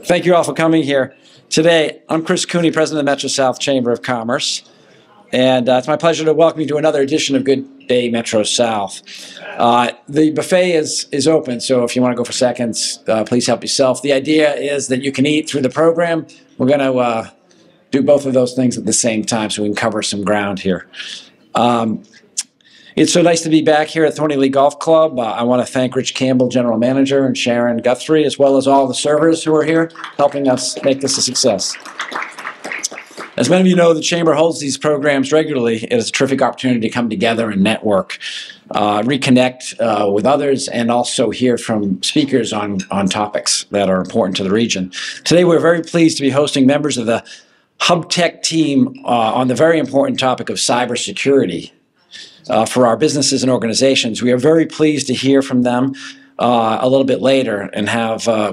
Thank you all for coming here today. I'm Chris Cooney, President of the Metro South Chamber of Commerce, and it's my pleasure to welcome you to another edition of Good Day Metro South. The buffet is open, so if you want to go for seconds, please help yourself. The idea is that you can eat through the program. We're going to do both of those things at the same time so we can cover some ground here. It's so nice to be back here at Thorny Lea Golf Club. I want to thank Rich Campbell, General Manager, and Sharon Guthrie, as well as all the servers who are here helping us make this a success. As many of you know, the Chamber holds these programs regularly. It is a terrific opportunity to come together and network, reconnect with others, and also hear from speakers on topics that are important to the region. Today, we're very pleased to be hosting members of the Hub Tech team on the very important topic of cybersecurity. For our businesses and organizations. We are very pleased to hear from them a little bit later, and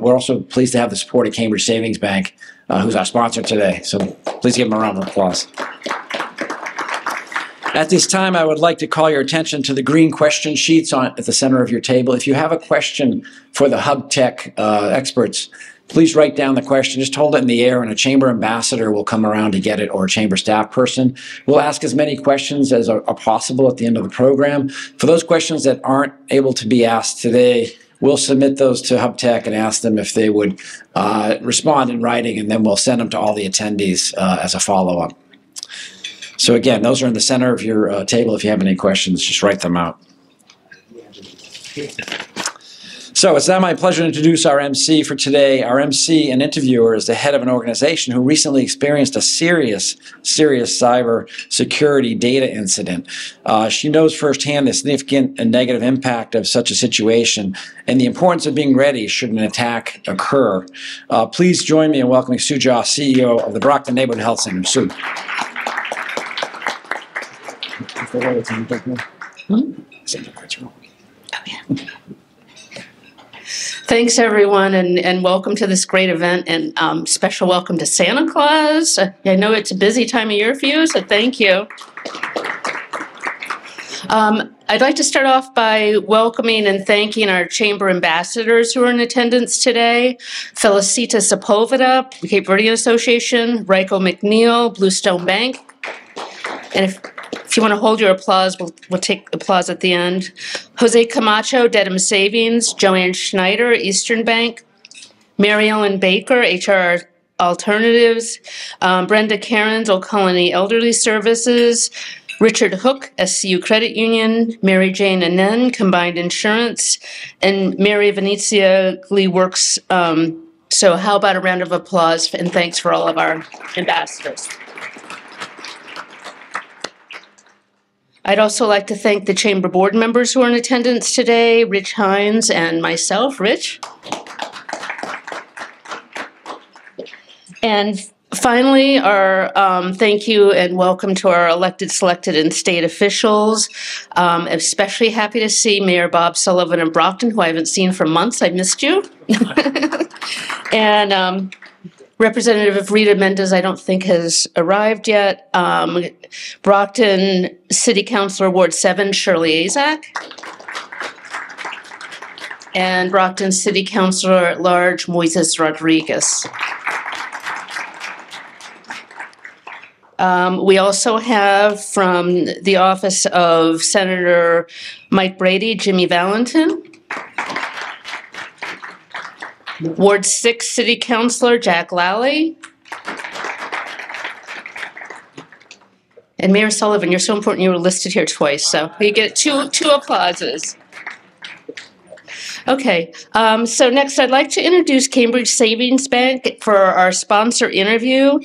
we're also pleased to have the support of Cambridge Savings Bank, who's our sponsor today. So please give them a round of applause. At this time, I would like to call your attention to the green question sheets at the center of your table. If you have a question for the Hub Tech experts, please write down the question. Just hold it in the air, and a chamber ambassador will come around to get it, or a chamber staff person. We'll ask as many questions as are possible at the end of the program. For those questions that aren't able to be asked today, we'll submit those to Hub Tech and ask them if they would respond in writing, and then we'll send them to all the attendees as a follow-up. So again, those are in the center of your table. If you have any questions, just write them out. So it's now my pleasure to introduce our MC for today. Our MC and interviewer is the head of an organization who recently experienced a serious cyber security data incident. She knows firsthand the significant and negative impact of such a situation and the importance of being ready should an attack occur. Please join me in welcoming Sue Joss, CEO of the Brockton Neighborhood Health Center. Sue. Thanks, everyone, and welcome to this great event, and special welcome to Santa Claus. I know it's a busy time of year for you, so thank you. I'd like to start off by welcoming and thanking our Chamber ambassadors who are in attendance today. Felicita Sepulveda, Cape Verdean Association, Ryko McNeil, Bluestone Bank. And if you want to hold your applause, we'll take applause at the end. Jose Camacho, Dedham Savings, Joanne Schneider, Eastern Bank, Mary Ellen Baker, HR Alternatives, Brenda Cairns, Old Colony Elderly Services, Richard Hook, SCU Credit Union, Mary Jane Anen, Combined Insurance, and Mary Venezia Glee Works. So how about a round of applause and thanks for all of our ambassadors. I'd also like to thank the Chamber board members who are in attendance today, Rich Hines and myself, Rich. And finally, our thank you and welcome to our elected, selected, and state officials. Especially happy to see Mayor Bob Sullivan of Brockton, who I haven't seen for months. I missed you. And Representative Rita Mendez, I don't think has arrived yet. Brockton City Councilor Ward 7, Shirley Azak. And Brockton City Councilor at Large, Moises Rodriguez. We also have from the office of Senator Mike Brady, Jimmy Valentin. Ward 6 City Councilor Jack Lally. And Mayor Sullivan, you're so important you were listed here twice, so you get two applauses. Okay, so next I'd like to introduce Cambridge Savings Bank for our sponsor interview.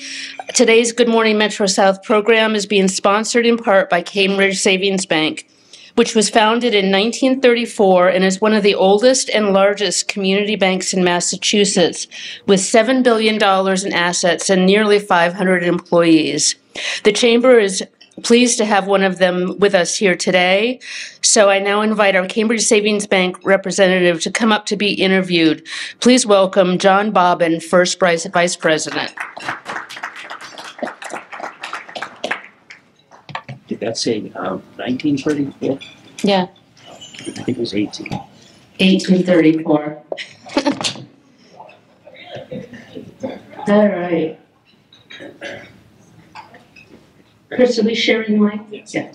Today's Good Morning Metro South program is being sponsored in part by Cambridge Savings Bank, which was founded in 1934 and is one of the oldest and largest community banks in Massachusetts, with $7 billion in assets and nearly 500 employees. The Chamber is pleased to have one of them with us here today. So I now invite our Cambridge Savings Bank representative to come up to be interviewed. Please welcome John Bobbin, First Vice President. Did that say 1934? Yeah. I think it was 18. 1834. All right. Chris, are we sharing the mic? Yes. Yeah.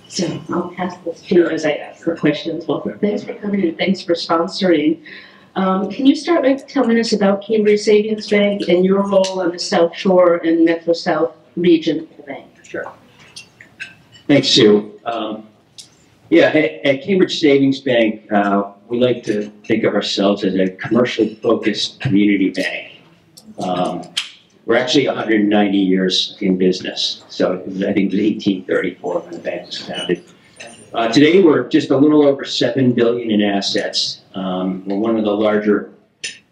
So I'll pass this to you as I ask for questions. Well, thanks for coming and thanks for sponsoring. Can you start by telling us about Cambridge Savings Bank and your role on the South Shore and Metro South region of the bank? Sure. Thanks, Sue. At Cambridge Savings Bank, we like to think of ourselves as a commercially focused community bank. We're actually 190 years in business, so I think it was 1834 when the bank was founded. Today, we're just a little over $7 billion in assets. We're one of the larger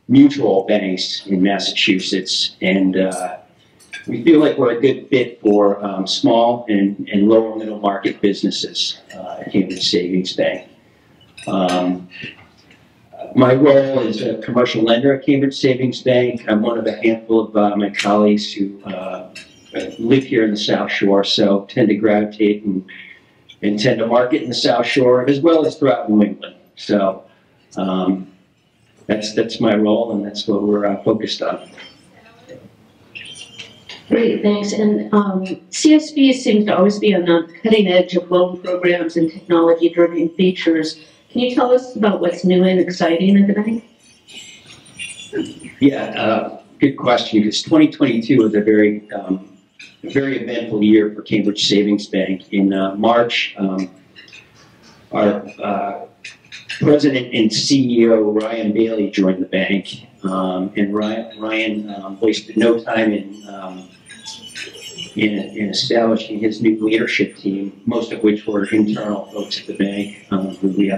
mutual banks in Massachusetts, and we feel like we're a good fit for small and lower middle market businesses at Cambridge Savings Bank. My role is a commercial lender at Cambridge Savings Bank. I'm one of a handful of my colleagues who live here in the South Shore, so tend to gravitate and tend to market in the South Shore as well as throughout New England. So that's my role, and that's what we're focused on. Great, thanks. And CSB seems to always be on the cutting edge of loan programs and technology-driven features. Can you tell us about what's new and exciting at the bank? Yeah, good question, because 2022 was a very eventful year for Cambridge Savings Bank. In March, our President and CEO, Ryan Bailey, joined the bank. And Ryan wasted no time in establishing his new leadership team, most of which were internal folks at the bank, who he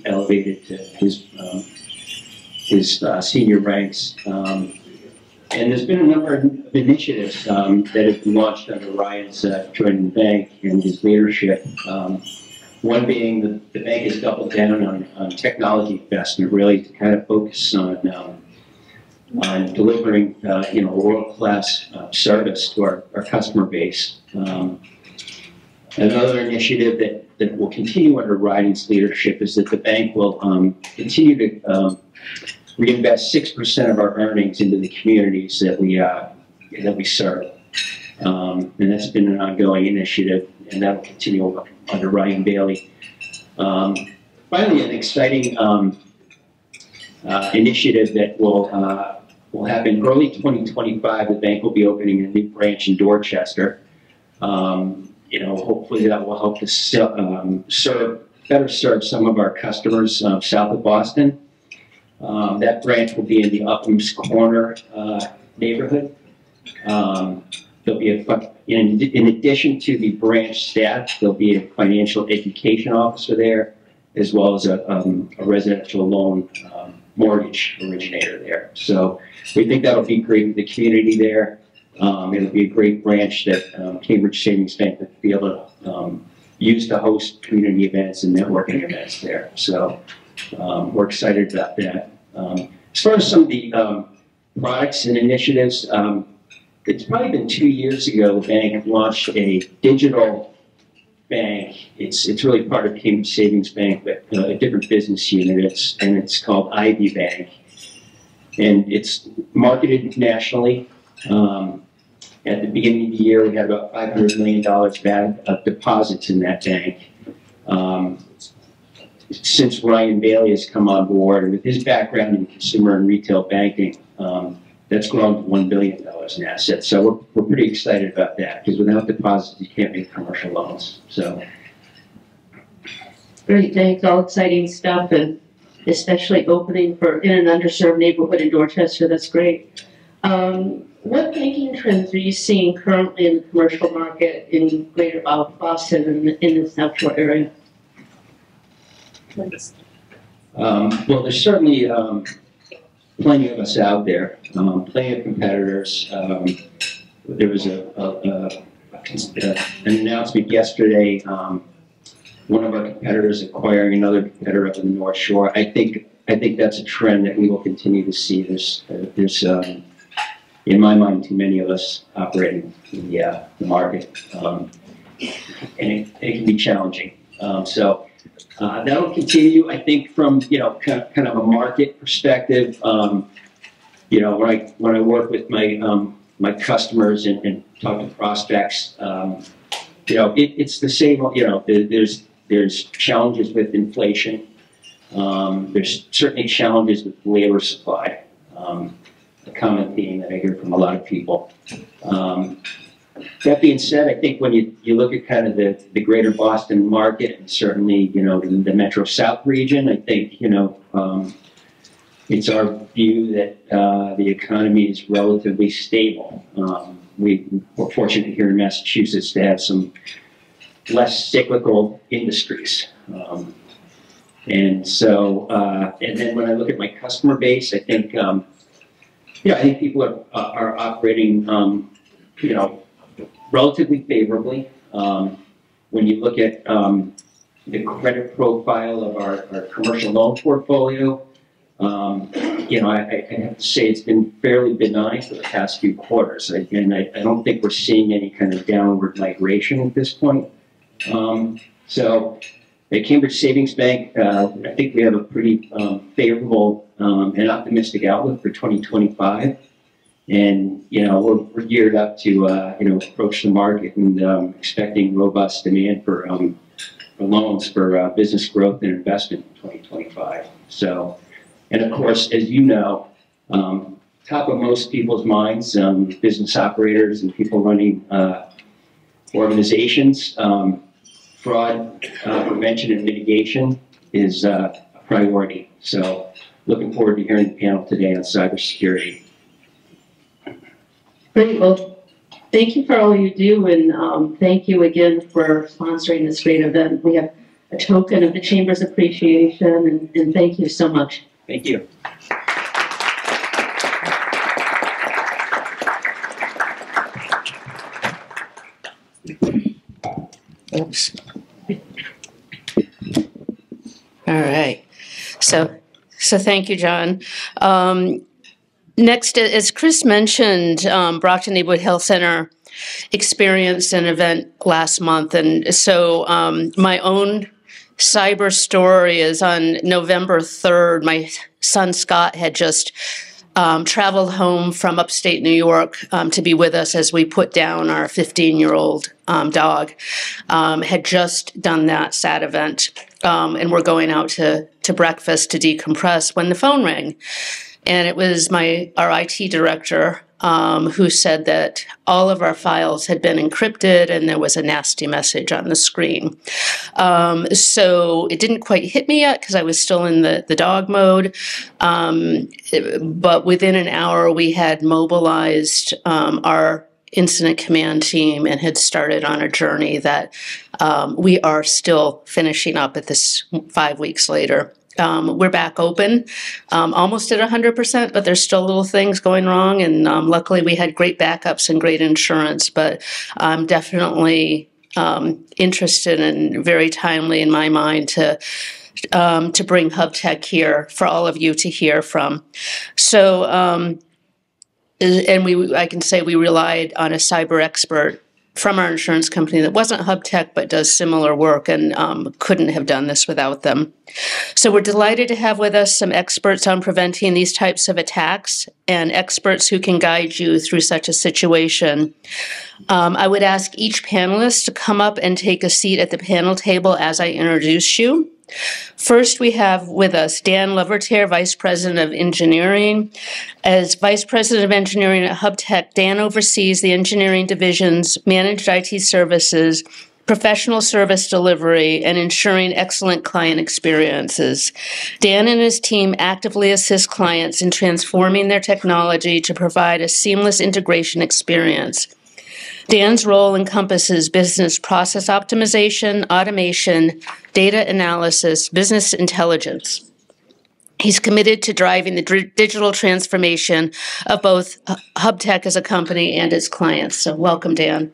elevated to his senior ranks. And there's been a number of initiatives that have been launched under Ryan's joining the bank and his leadership. One being the bank has doubled down on technology investment, really to kind of focus on delivering world-class service to our customer base. Another initiative that will continue under Ryan's leadership is that the bank will continue to reinvest 6% of our earnings into the communities that we serve. And that's been an ongoing initiative, and that will continue under Ryan Bailey. Finally, an exciting initiative that will happen early 2025. The bank will be opening a new branch in Dorchester. Hopefully that will help to better serve some of our customers south of Boston. That branch will be in the Upham's Corner neighborhood. There'll be in addition to the branch staff, there'll be a financial education officer there, as well as a residential loan mortgage originator there. So we think that'll be great for the community there. It'll be a great branch that Cambridge Savings Bank will be able to use to host community events and networking events there. So we're excited about that. As far as some of the products and initiatives, it's probably been 2 years ago the bank launched a digital bank. It's really part of Cambridge Savings Bank, but a different business unit. It's called Ivy Bank, and it's marketed nationally. At the beginning of the year, we had about $500 million of deposits in that bank. Since Ryan Bailey has come on board, with his background in consumer and retail banking, that's grown to $1 billion in assets. So we're pretty excited about that, because without deposits, you can't make commercial loans. So. Great, thanks. All exciting stuff, and especially opening in an underserved neighborhood in Dorchester. That's great. What banking trends are you seeing currently in the commercial market in Greater Boston and in the South Shore area? Well, there's certainly plenty of us out there, plenty of competitors. There was an announcement yesterday. One of our competitors acquiring another competitor up in the North Shore. I think that's a trend that we will continue to see. There's in my mind, too many of us operating in the market, and it can be challenging. So that'll continue. I think from kind of a market perspective, when I work with my customers and talk to prospects, it's the same. There's challenges with inflation. There's certainly challenges with labor supply. A common theme that I hear from a lot of people. That being said, I think when you look at kind of the greater Boston market, and certainly, the Metro South region, I think, it's our view that the economy is relatively stable. We're fortunate here in Massachusetts to have some less cyclical industries. And then when I look at my customer base, I think, I think people are operating, relatively favorably. When you look at the credit profile of our commercial loan portfolio, I have to say it's been fairly benign for the past few quarters. And I don't think we're seeing any kind of downward migration at this point. So at Cambridge Savings Bank, I think we have a pretty favorable and optimistic outlook for 2025. And, we're geared up to, approach the market and expecting robust demand for loans for business growth and investment in 2025. So, and of course, as you know, top of most people's minds, business operators and people running organizations, fraud prevention and mitigation is a priority. So looking forward to hearing the panel today on cybersecurity. Great. Well, thank you for all you do, and thank you again for sponsoring this great event. We have a token of the Chamber's appreciation, and thank you so much. Thank you. Oops. All right. So thank you, John. Next, as Chris mentioned, Brockton Neighborhood Health Center experienced an event last month, and so my own cyber story is on November 3rd. My son Scott had just traveled home from upstate New York to be with us as we put down our 15-year-old dog. Had just done that sad event, and we're going out to breakfast to decompress when the phone rang. And it was our IT director who said that all of our files had been encrypted and there was a nasty message on the screen. So it didn't quite hit me yet because I was still in the dog mode. But within an hour, we had mobilized our incident command team and had started on a journey that we are still finishing up at this 5 weeks later. We're back open, almost at 100%, but there's still little things going wrong. And luckily, we had great backups and great insurance. But I'm definitely interested and very timely in my mind to bring HubTech here for all of you to hear from. So, I can say we relied on a cyber expert from our insurance company that wasn't HubTech but does similar work, and couldn't have done this without them. So we're delighted to have with us some experts on preventing these types of attacks and experts who can guide you through such a situation. I would ask each panelist to come up and take a seat at the panel table as I introduce you. First, we have with us Dan Levertier, Vice President of Engineering. As Vice President of Engineering at HubTech, Dan oversees the engineering division's managed IT services, professional service delivery, and ensuring excellent client experiences. Dan and his team actively assist clients in transforming their technology to provide a seamless integration experience. Dan's role encompasses business process optimization, automation, data analysis, business intelligence. He's committed to driving the digital transformation of both HubTech as a company and its clients. So welcome, Dan.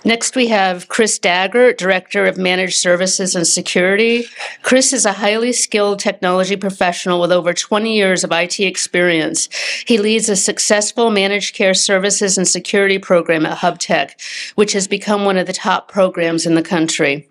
Next, we have Chris Daggert, Director of Managed Services and Security. Chris is a highly skilled technology professional with over 20 years of IT experience. He leads a successful managed care services and security program at HubTech, which has become one of the top programs in the country.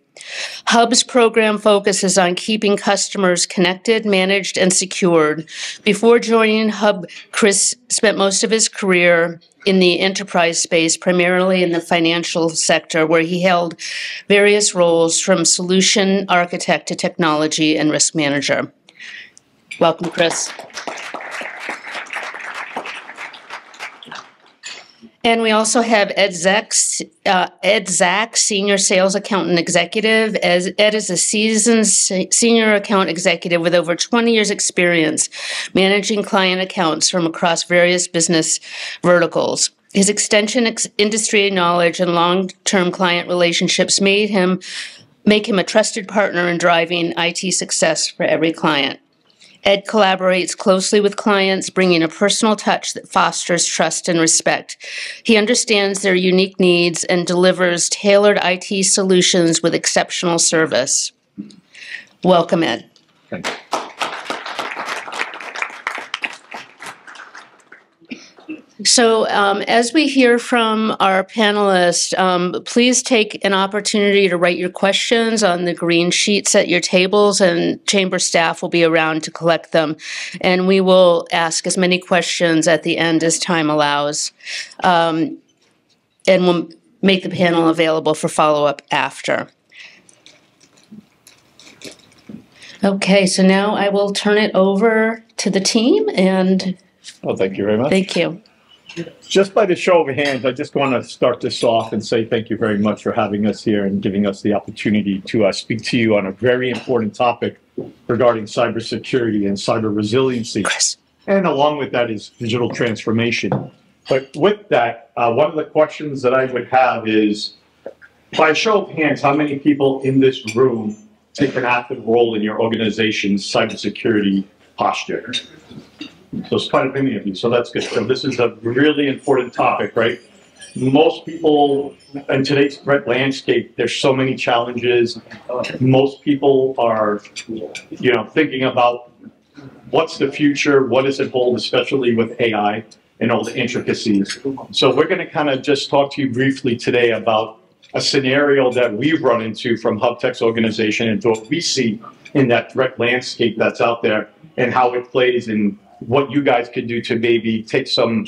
Hub's program focuses on keeping customers connected, managed, and secured. Before joining Hub, Chris spent most of his career in the enterprise space, primarily in the financial sector, where he held various roles from solution architect to technology and risk manager. Welcome, Chris. And we also have Ed Zach, Senior Sales Accountant Executive. Ed is a seasoned senior account executive with over 20 years experience managing client accounts from across various business verticals. His extensive industry knowledge and long-term client relationships make him a trusted partner in driving IT success for every client. Ed collaborates closely with clients, bringing a personal touch that fosters trust and respect. He understands their unique needs and delivers tailored IT solutions with exceptional service. Welcome, Ed. Thank you. So as we hear from our panelists, please take an opportunity to write your questions on the green sheets at your tables, and chamber staff will be around to collect them. And we will ask as many questions at the end as time allows. And we'll make the panel available for follow-up after. Okay, so now I will turn it over to the team, and Well, thank you very much. thank you. Just by the show of hands, I just want to start this off and say thank you very much for having us here and giving us the opportunity to speak to you on a very important topic regarding cybersecurity and cyber resiliency. Chris. And along with that is digital transformation. But with that, one of the questions that I would have is, by a show of hands, how many people in this room take an active role in your organization's cybersecurity posture? So it's quite a many of you, so that's good. So this is a really important topic, right? Most people in today's threat landscape, there's so many challenges. Most people are, thinking about what's the future, what does it hold, especially with AI and all the intricacies. So we're going to kind of just talk to you briefly today about a scenario that we've run into from HubTech's organization and what we see in that threat landscape that's out there and how it plays in what you guys could do to maybe take some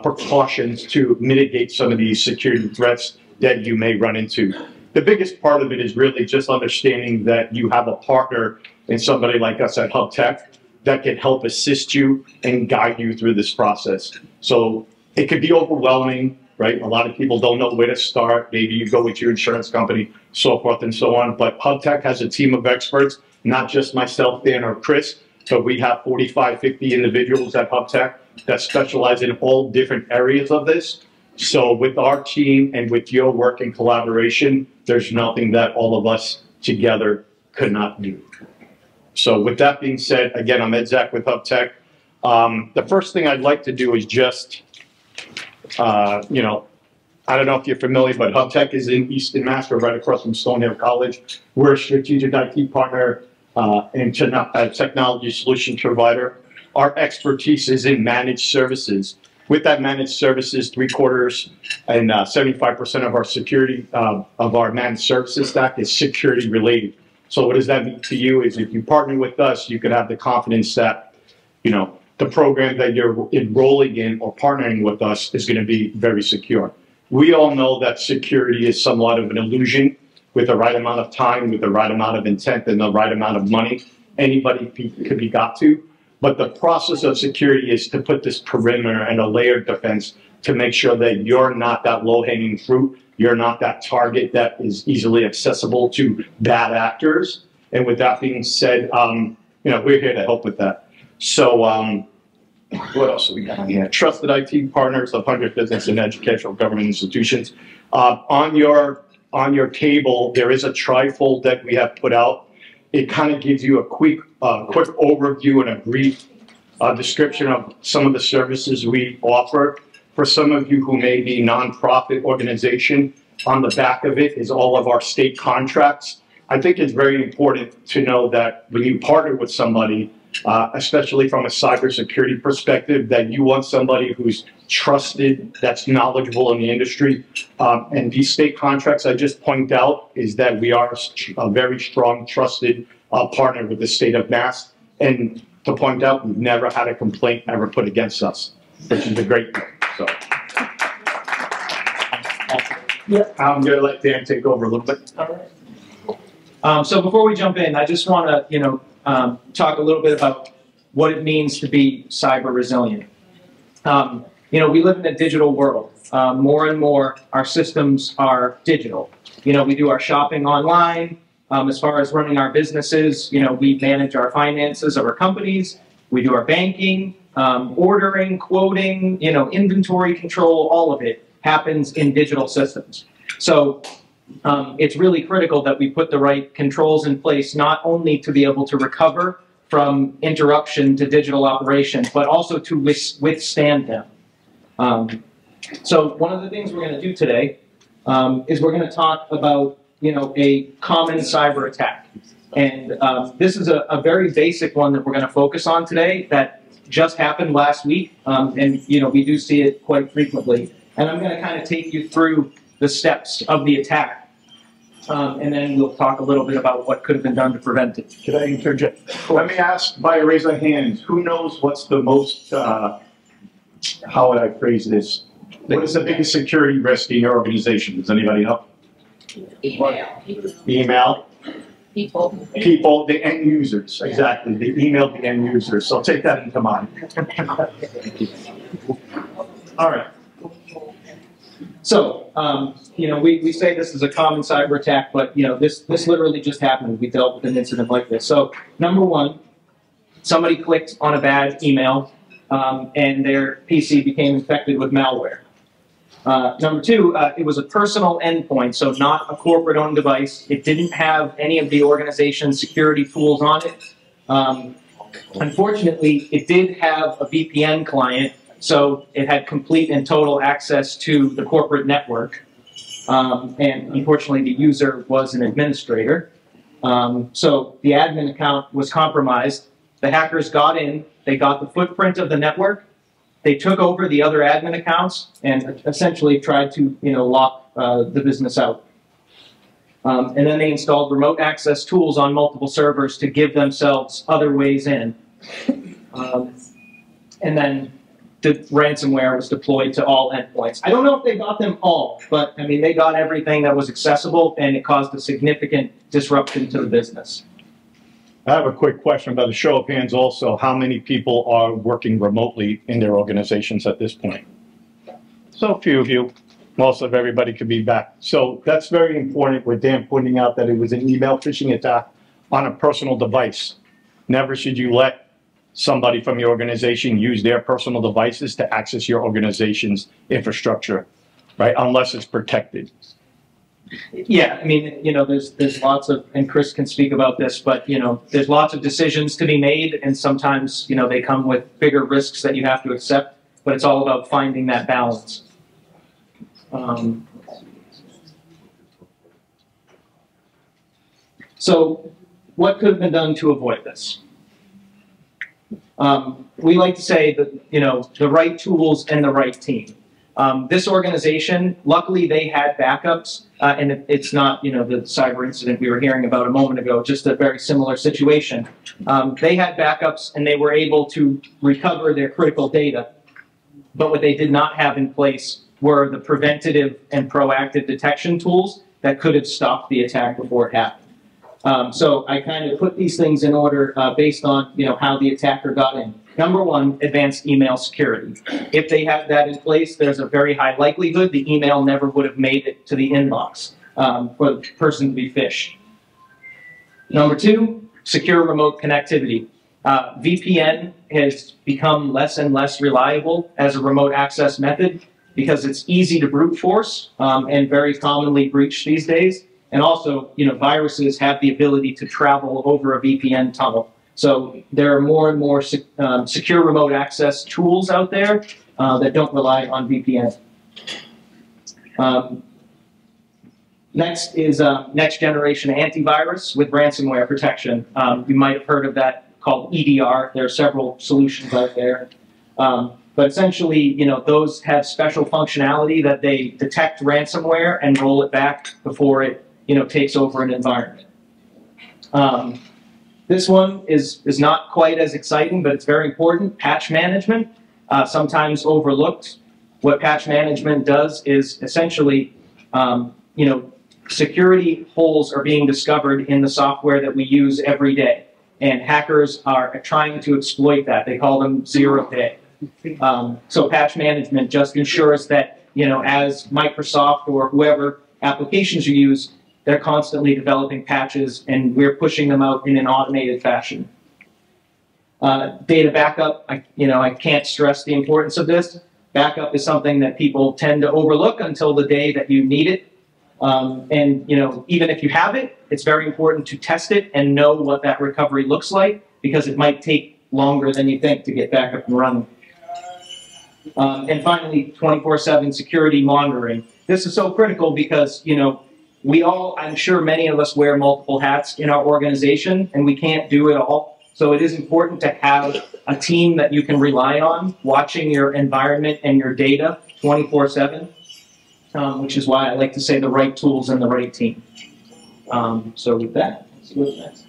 precautions to mitigate some of these security threats that you may run into. The biggest part of it is really just understanding that you have a partner in somebody like us at HubTech that can help assist you and guide you through this process. So it could be overwhelming, right? A lot of people don't know where to start. Maybe you go with your insurance company, so forth and so on. But HubTech has a team of experts, not just myself, Dan, or Chris, but we have 45, 50 individuals at HubTech that specialize in all different areas of this. So with our team and with your work and collaboration, there's nothing that all of us together could not do. So with that being said, again, I'm Ed Zach with HubTech. The first thing I'd like to do is just, I don't know if you're familiar, but HubTech is in Easton, Mass. We're right across from Stonehill College. We're a strategic IT partner and a technology solution provider. Our expertise is in managed services. With that managed services, 3/4 and 75% of our security of our managed services stack is security related. So what does that mean to you is if you partner with us, you can have the confidence that, the program that you're enrolling in or partnering with us is going to be very secure. We all know that security is somewhat of an illusion. With the right amount of time, with the right amount of intent, and the right amount of money, anybody could be got to. But the process of security is to put this perimeter and a layered defense to make sure that you're not that low-hanging fruit, you're not that target that is easily accessible to bad actors. And with that being said, we're here to help with that. So what else have we got on here? Trusted IT partners of 100 business and educational government institutions. On your table, there is a trifold that we have put out. It kind of gives you a quick overview and a brief description of some of the services we offer. For some of you who may be nonprofit organization, on the back of it is all of our state contracts. I think it's very important to know that when you partner with somebody, especially from a cybersecurity perspective, that you want somebody who's trusted, that's knowledgeable in the industry. And these state contracts I just point out is that we are a very strong, trusted partner with the state of Mass. And to point out, we've never had a complaint ever put against us, which is a great thing. So. Yeah, I'm going to let Dan take over a little bit. So before we jump in, I just want to, talk a little bit about what it means to be cyber resilient. We live in a digital world. More and more, our systems are digital. We do our shopping online. As far as running our businesses, we manage our finances of our companies. We do our banking, ordering, quoting, inventory control, all of it happens in digital systems. So it's really critical that we put the right controls in place, not only to be able to recover from interruption to digital operations, but also to withstand them. So one of the things we're going to do today is we're going to talk about, a common cyber attack. And this is a very basic one that we're going to focus on today that just happened last week. And, we do see it quite frequently. And I'm going to kind of take you through the steps of the attack. And then we'll talk a little bit about what could have been done to prevent it. Could I interject? Let me ask by a raise of hands, who knows what's the most, how would I phrase this? What is the biggest security risk in your organization? Does anybody know? Email. Email? People. People, the end users, exactly. The email, the end users. So take that into mind. All right. So, we say this is a common cyber attack, but, this literally just happened. We dealt with an incident like this. So, number one, somebody clicked on a bad email, and their PC became infected with malware. Number two, it was a personal endpoint, so not a corporate-owned device. It didn't have any of the organization's security tools on it. Unfortunately, it did have a VPN client, so it had complete and total access to the corporate network. And unfortunately, the user was an administrator. So the admin account was compromised. The hackers got in. They got the footprint of the network. They took over the other admin accounts and essentially tried to, lock the business out. And then they installed remote access tools on multiple servers to give themselves other ways in. And then the ransomware was deployed to all endpoints. I don't know if they got them all, but they got everything that was accessible, and it caused a significant disruption to the business. I have a quick question about a show of hands also. How many people are working remotely in their organizations at this point? So a few of you. Most of everybody could be back. So that's very important with Dan pointing out that it was an email phishing attack on a personal device. Never should you let somebody from your organization use their personal devices to access your organization's infrastructure, right? Unless it's protected. Yeah, there's lots of, and Chris can speak about this, but, there's lots of decisions to be made, and sometimes, they come with bigger risks that you have to accept, but it's all about finding that balance. So, what could have been done to avoid this? We like to say that, the right tools and the right team. This organization, luckily they had backups, and it's not, the cyber incident we were hearing about a moment ago, just a very similar situation. They had backups and they were able to recover their critical data, but what they did not have in place were the preventative and proactive detection tools that could have stopped the attack before it happened. So I kind of put these things in order based on, how the attacker got in. Number one, advanced email security. If they have that in place, there's a very high likelihood the email never would have made it to the inbox for the person to be phished. Number two, secure remote connectivity. VPN has become less and less reliable as a remote access method because it's easy to brute force and very commonly breached these days. And also, viruses have the ability to travel over a VPN tunnel. So there are more and more secure remote access tools out there that don't rely on VPN. Next is next generation antivirus with ransomware protection. You might have heard of that called EDR. There are several solutions out there. But essentially, those have special functionality that they detect ransomware and roll it back before it, takes over an environment. This one is not quite as exciting, but it's very important. Patch management, sometimes overlooked. What patch management does is essentially, security holes are being discovered in the software that we use every day. And hackers are trying to exploit that. They call them zero-day. So patch management just ensures that, as Microsoft or whoever applications you use, they're constantly developing patches, and we're pushing them out in an automated fashion. Data backup, I can't stress the importance of this. Backup is something that people tend to overlook until the day that you need it. And even if you have it, it's very important to test it and know what that recovery looks like, because it might take longer than you think to get back up and running. And finally, 24/7 security monitoring. This is so critical because, we all, I'm sure many of us wear multiple hats in our organization, and we can't do it all. So it is important to have a team that you can rely on, watching your environment and your data 24/7, which is why I like to say the right tools and the right team. So with that, let's see what's next.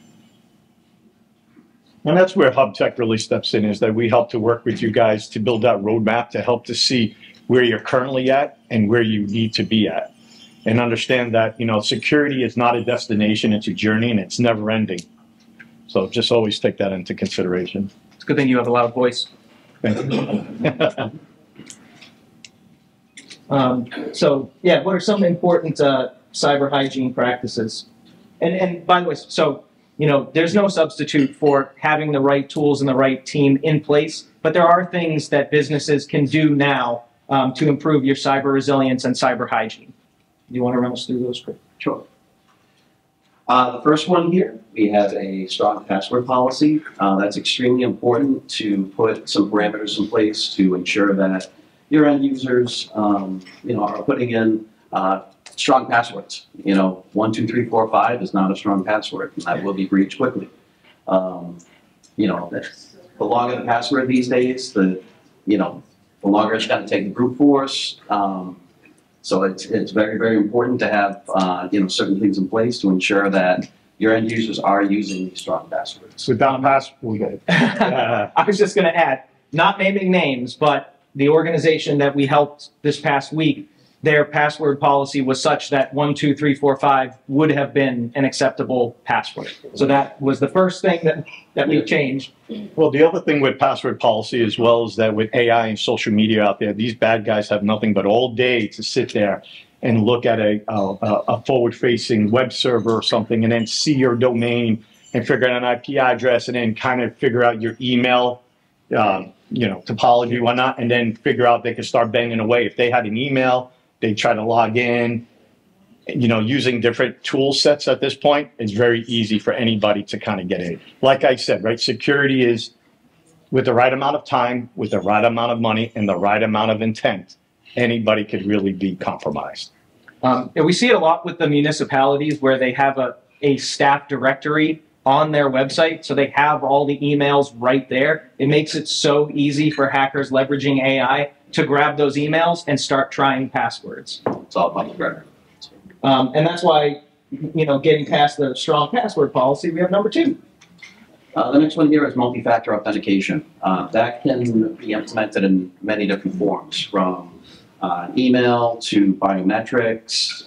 And that's where Hub Tech really steps in, is that we help to work with you guys to build that roadmap to help to see where you're currently at and where you need to be at. And understand that, security is not a destination, it's a journey, and it's never ending. So just always take that into consideration. It's a good thing you have a loud voice. Thank you. So yeah, what are some important cyber hygiene practices? And by the way, so there's no substitute for having the right tools and the right team in place, but there are things that businesses can do now to improve your cyber resilience and cyber hygiene. Do you want to run us through those, Chris? Sure. The first one here, we have a strong password policy. That's extremely important to put some parameters in place to ensure that your end users, are putting in strong passwords. 1, 2, 3, 4, 5 is not a strong password, and that will be breached quickly. The longer the password these days, the longer it's going to take the brute force. So it's very, very important to have certain things in place to ensure that your end users are using these strong passwords. Without password, I was just going to add, not naming names, but the organization that we helped this past week, their password policy was such that 1, 2, 3, 4, 5 would have been an acceptable password. So that was the first thing that we changed. Well, the other thing with password policy as well is that with AI and social media out there, these bad guys have nothing but all day to sit there and look at a forward-facing web server or something, and then see your domain and figure out an IP address, and then kind of figure out your email, topology and whatnot, and then figure out they can start banging away. If they had an email, they try to log in, using different tool sets at this point. It's very easy for anybody to kind of get in. Like I said, right, security is with the right amount of time, with the right amount of money, and the right amount of intent, anybody could really be compromised. And we see it a lot with the municipalities where they have a staff directory on their website, so they have all the emails right there. It makes it so easy for hackers leveraging AI to grab those emails and start trying passwords. It's all public record. And that's why, getting past the strong password policy, we have number 2. The next one here is multi-factor authentication. That can be implemented in many different forms, from email to biometrics,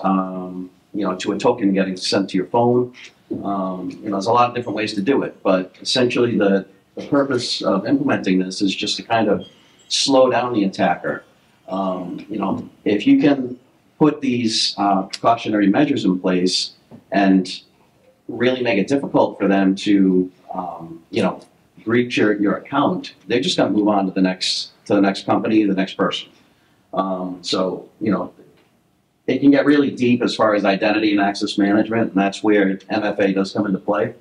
to a token getting sent to your phone. There's a lot of different ways to do it, but essentially the purpose of implementing this is just to kind of slow down the attacker. If you can put these precautionary measures in place and really make it difficult for them to, breach your account, they're just going to move on to the next company, the next person. It can get really deep as far as identity and access management, and that's where MFA does come into play.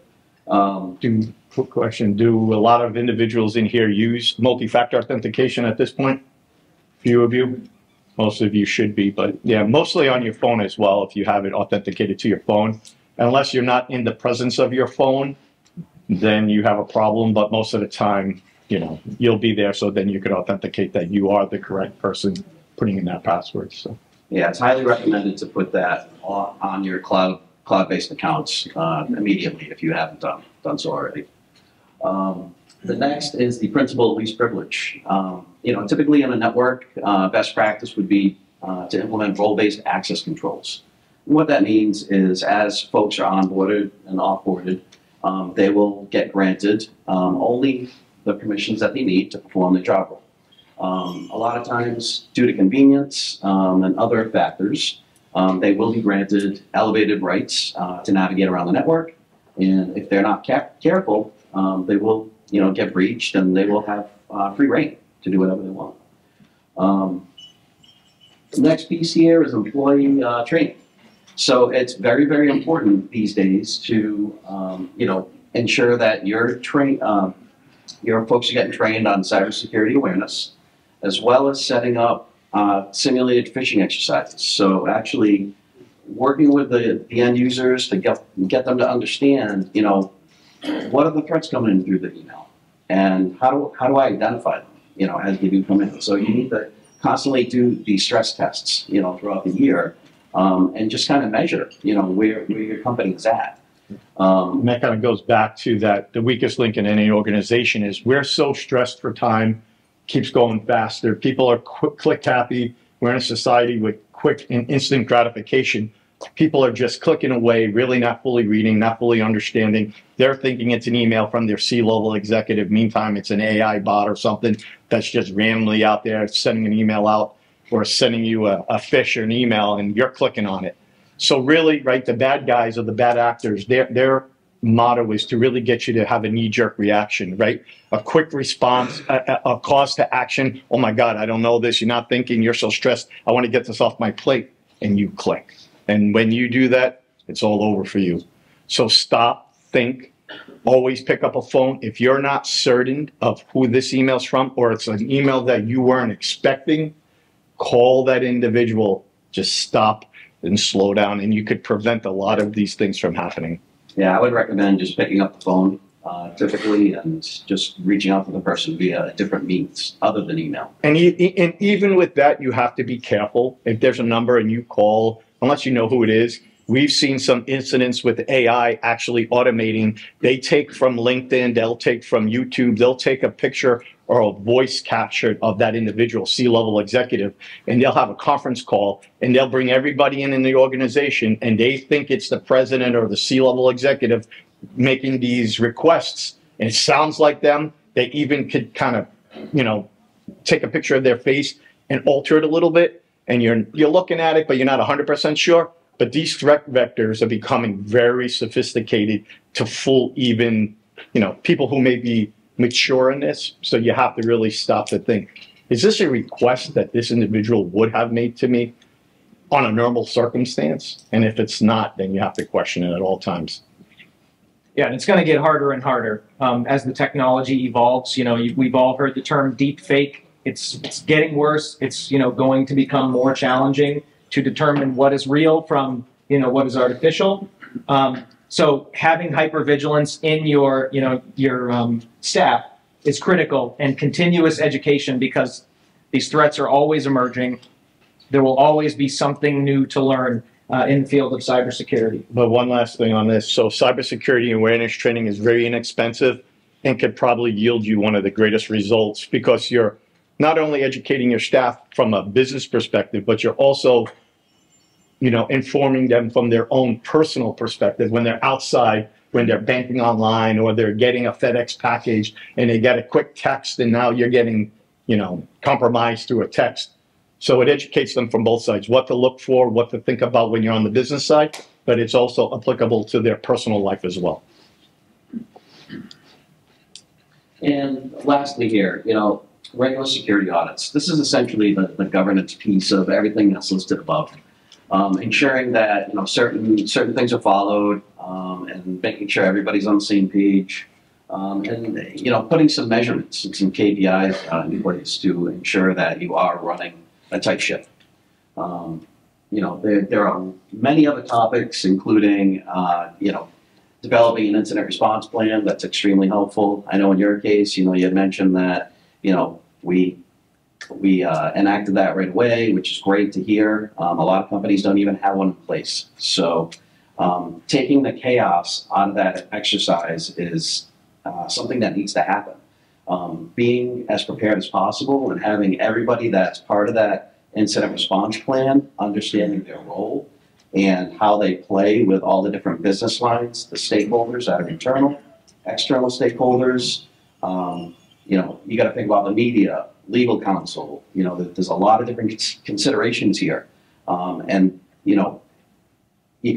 Quick question, do a lot of individuals in here use multi-factor authentication at this point? Few of you? Most of you should be, but yeah, mostly on your phone as well if you have it authenticated to your phone. Unless you're not in the presence of your phone, then you have a problem. But most of the time, you know, you'll be there, so then you could authenticate that you are the correct person putting in that password. So Yeah, it's highly recommended to put that on your cloud-based accounts immediately if you haven't done so already. The next is the principle of least privilege. You know, typically in a network, best practice would be to implement role-based access controls. And what that means is as folks are onboarded and offboarded, they will get granted only the permissions that they need to perform their job role. A lot of times, due to convenience and other factors, they will be granted elevated rights to navigate around the network. And if they're not careful, they will, you know, get breached, and they will have free reign to do whatever they want. The next piece here is employee training. So it's very, very important these days to, you know, ensure that your folks are getting trained on cybersecurity awareness, as well as setting up simulated phishing exercises. So actually working with the end users to get them to understand, you know, what are the threats coming in through the email, and how do I identify them, you know, as they do come in. So you need to constantly do these stress tests, you know, throughout the year, and just kind of measure, you know, where your company is at. and that kind of goes back to that the weakest link in any organization is we're so stressed for time, keeps going faster. People are click happy. We're in a society with quick and instant gratification. People are just clicking away, really not fully reading, not fully understanding. They're thinking it's an email from their C-level executive. Meantime, it's an AI bot or something that's just randomly out there sending an email out or sending you a phish or an email, and you're clicking on it. So really, right, the bad guys or the bad actors, their motto is to really get you to have a knee-jerk reaction, right? A quick response, a cause to action. Oh my God, I don't know this. You're not thinking, you're so stressed. I want to get this off my plate, and you click. And when you do that, it's all over for you. So stop, think, always pick up a phone. If you're not certain of who this email's from, or it's an email that you weren't expecting, call that individual. Just stop and slow down, and you could prevent a lot of these things from happening. Yeah, I would recommend just picking up the phone typically and just reaching out to the person via a different means other than email. And even with that, you have to be careful. If there's a number and you call, unless you know who it is, we've seen some incidents with AI actually automating. They take from LinkedIn, they'll take from YouTube, they'll take a picture or a voice capture of that individual C-level executive, and they'll have a conference call, and they'll bring everybody in the organization, and they think it's the president or the C-level executive making these requests, and it sounds like them. They even could kind of, you know, take a picture of their face and alter it a little bit, and you're looking at it, but you're not 100% sure. But these threat vectors are becoming very sophisticated to fool even, you know, people who may be mature in this. So you have to really stop to think, is this a request that this individual would have made to me on a normal circumstance? And if it's not, then you have to question it at all times. Yeah, and it's going to get harder and harder as the technology evolves. You know, we've all heard the term deep fake. It's getting worse. It's, you know, going to become more challenging to determine what is real from, you know, what is artificial. So having hypervigilance in your, you know, your staff is critical, and continuous education, because these threats are always emerging. There will always be something new to learn in the field of cybersecurity. But one last thing on this. So cybersecurity awareness training is very inexpensive and could probably yield you one of the greatest results, because you're not only educating your staff from a business perspective, but you're also, you know, informing them from their own personal perspective when they're outside, when they're banking online, or they're getting a FedEx package and they get a quick text, and now you're getting, you know, compromised through a text. So it educates them from both sides, what to look for, what to think about when you're on the business side, but it's also applicable to their personal life as well. And lastly here, you know, regular security audits. This is essentially the governance piece of everything that's listed above. Ensuring that, you know, certain things are followed, and making sure everybody's on the same page, and, you know, putting some measurements and some KPIs in place to ensure that you are running a tight ship. You know, there are many other topics, including, you know, developing an incident response plan, that's extremely helpful. I know in your case, you had mentioned that, we enacted that right away, which is great to hear. A lot of companies don't even have one in place. So taking the chaos out of that exercise is something that needs to happen. Being as prepared as possible and having everybody that's part of that incident response plan understanding their role and how they play with all the different business lines, the stakeholders that are internal, external stakeholders. You got to think about the media, legal counsel. There's a lot of different considerations here. You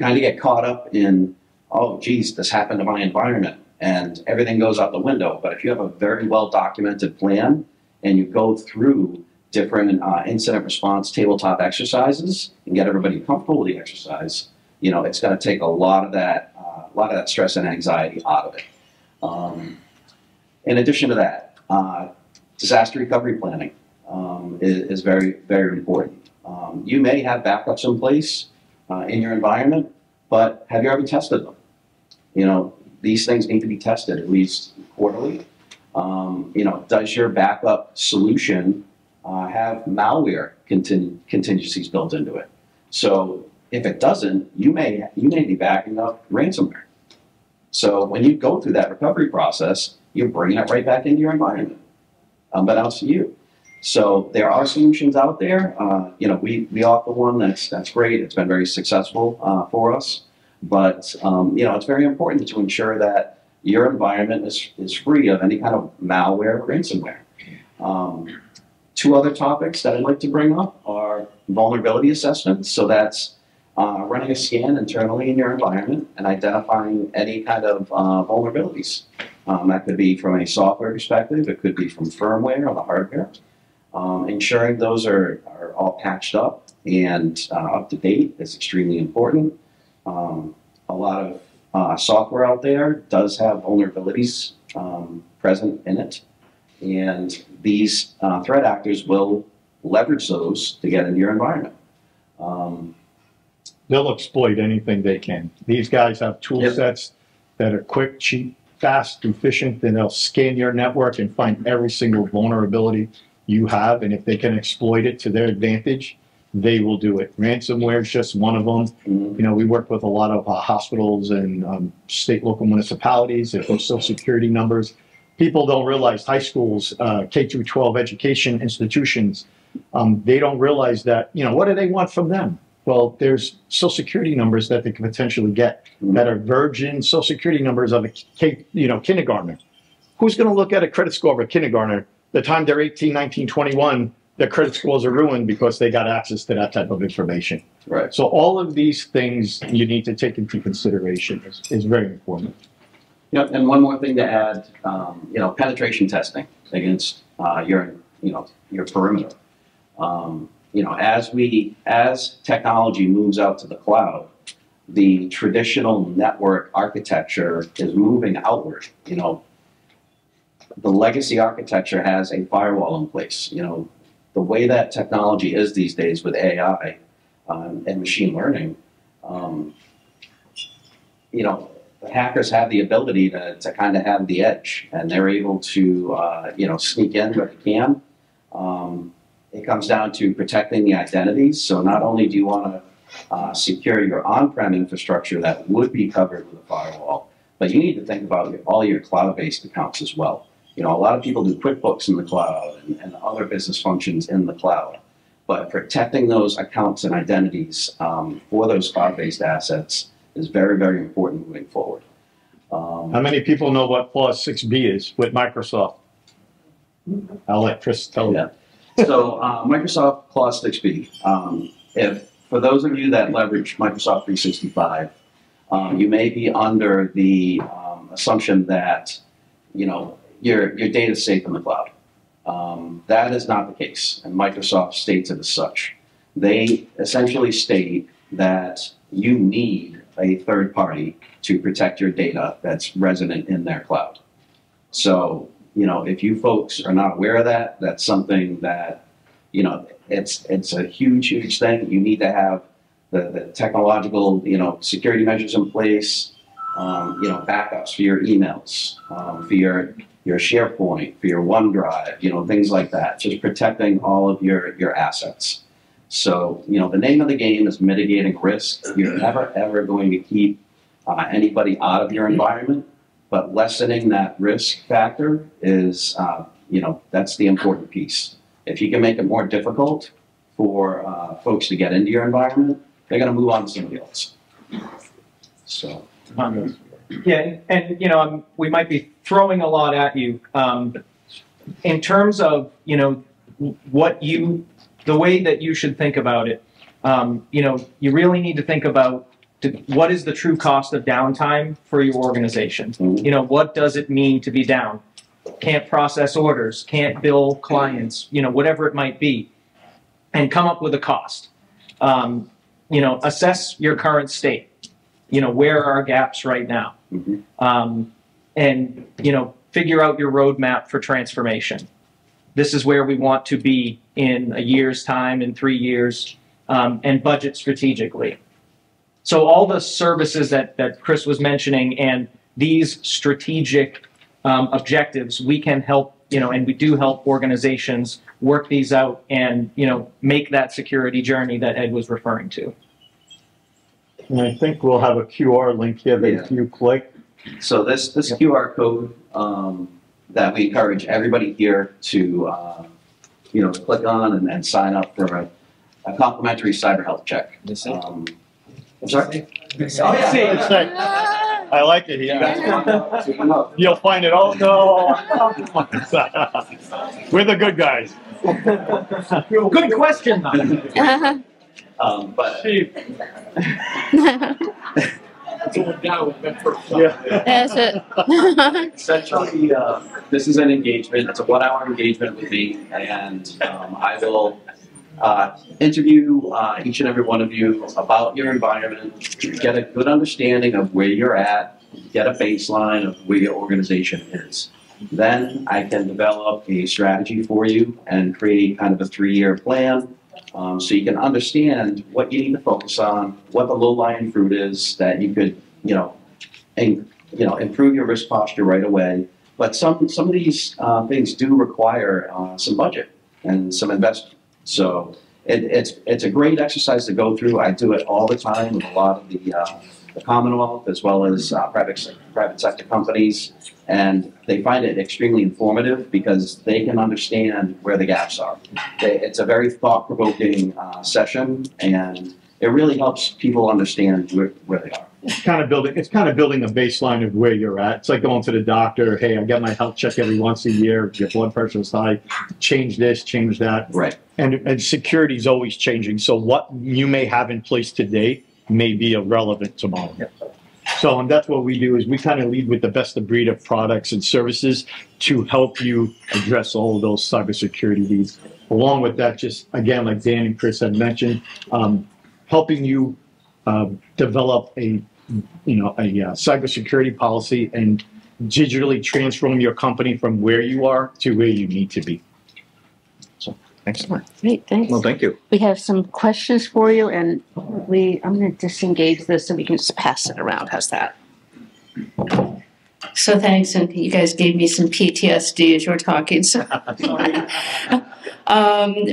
kind of get caught up in, oh, geez, this happened to my environment, and everything goes out the window. But if you have a very well-documented plan and you go through different incident response tabletop exercises and get everybody comfortable with the exercise, it's going to take a lot of that stress and anxiety out of it. In addition to that, disaster recovery planning is very, very important. You may have backups in place in your environment, but have you ever tested them? These things need to be tested at least quarterly. Does your backup solution have malware contingencies built into it? So if it doesn't, you may be backing up ransomware. So when you go through that recovery process, you're bringing it right back into your environment, unbeknownst to you. So there are solutions out there. We offer one that's great. It's been very successful for us. But it's very important to ensure that your environment is free of any kind of malware or ransomware. Two other topics that I'd like to bring up are vulnerability assessments. So that's running a scan internally in your environment and identifying any kind of vulnerabilities. That could be from a software perspective. It could be from firmware or the hardware. Ensuring those are all patched up and up to date is extremely important. A lot of software out there does have vulnerabilities present in it, and these threat actors will leverage those to get into your environment. They'll exploit anything they can. These guys have tool sets that are quick, cheap, fast, efficient, and they'll scan your network and find every single vulnerability you have, and if they can exploit it to their advantage, they will do it. Ransomware is just one of them. We work with a lot of hospitals and state, local municipalities and Social Security numbers. People don't realize high schools, K through 12 education institutions, they don't realize that, what do they want from them? Well, there's Social Security numbers that they can potentially get that are virgin Social Security numbers of a kindergartner. Who's going to look at a credit score of a kindergartner? The time they're 18, 19, 21, their credit scores are ruined because they got access to that type of information. Right. So all of these things you need to take into consideration is very important. And one more thing to add, penetration testing against your perimeter. As technology moves out to the cloud, the traditional network architecture is moving outward. The legacy architecture has a firewall in place. The way that technology is these days with AI and machine learning, the hackers have the ability to kind of have the edge, and they're able to sneak in where they can. It comes down to protecting the identities. So not only do you want to secure your on-prem infrastructure that would be covered with a firewall, but you need to think about all your cloud-based accounts as well. A lot of people do QuickBooks in the cloud and other business functions in the cloud, but protecting those accounts and identities for those cloud-based assets is very, very important moving forward. How many people know what Clause 6B is with Microsoft? I'll let Chris tell you. So Microsoft Clause 6B, for those of you that leverage Microsoft 365, you may be under the assumption that, your data is safe in the cloud. That is not the case, and Microsoft states it as such. They essentially state that you need a third party to protect your data that's resident in their cloud. So, if you folks are not aware of that, that's something that, it's a huge, huge thing. You need to have the technological, security measures in place, backups for your emails, for your SharePoint, for your OneDrive, things like that. Just protecting all of your assets. So, the name of the game is mitigating risk. You're never, ever going to keep anybody out of your environment, but lessening that risk factor is, that's the important piece. If you can make it more difficult for folks to get into your environment, they're going to move on to somebody else. So. Yeah, and we might be throwing a lot at you in terms of the way that you should think about it. You really need to think about what is the true cost of downtime for your organization. What does it mean to be down? Can't process orders, can't bill clients, whatever it might be, and come up with a cost. Assess your current state. Where are our gaps right now? And figure out your roadmap for transformation. This is where we want to be in a year's time, in 3 years, and budget strategically. So all the services that Chris was mentioning and these strategic objectives, we can help, and we do help organizations work these out and, make that security journey that Ed was referring to. And I think we'll have a QR link here that if you click. So this QR code that we encourage everybody here to click on and sign up for a complimentary cyber health check. I'm sorry? Oh, yeah. I like it. Yeah. You'll find it. Oh, no. We're the good guys. Good question, though. But That's it. essentially, this is an engagement. It's a 1-hour engagement with me, and I will interview each and every one of you about your environment, get a good understanding of where you're at, get a baseline of where your organization is. Then I can develop a strategy for you and create kind of a 3-year plan. So you can understand what you need to focus on, what the low-lying fruit is that you could, improve your risk posture right away. But some of these things do require some budget and some investment. So it's a great exercise to go through. I do it all the time with a lot of the Commonwealth as well as private sector companies, and they find it extremely informative because they can understand where the gaps are. It's a very thought-provoking session, and it really helps people understand where they are. It's kind of building a baseline of where you're at. It's like going to the doctor. Hey, I get my health check every once a year. Your blood pressure is high. Change this, change that. Right. And security is always changing. So what you may have in place today may be irrelevant tomorrow. Yep. So, and that's what we do is we kind of lead with the best of breed of products and services to help you address all of those cybersecurity needs. Along with that, just again, like Dan and Chris had mentioned, helping you develop a cybersecurity policy and digitally transform your company from where you are to where you need to be. So, excellent. Great, thanks. Well, thank you. We have some questions for you, and I'm going to disengage this so we can just pass it around. How's that? So thanks, and you guys gave me some PTSD as you were talking. So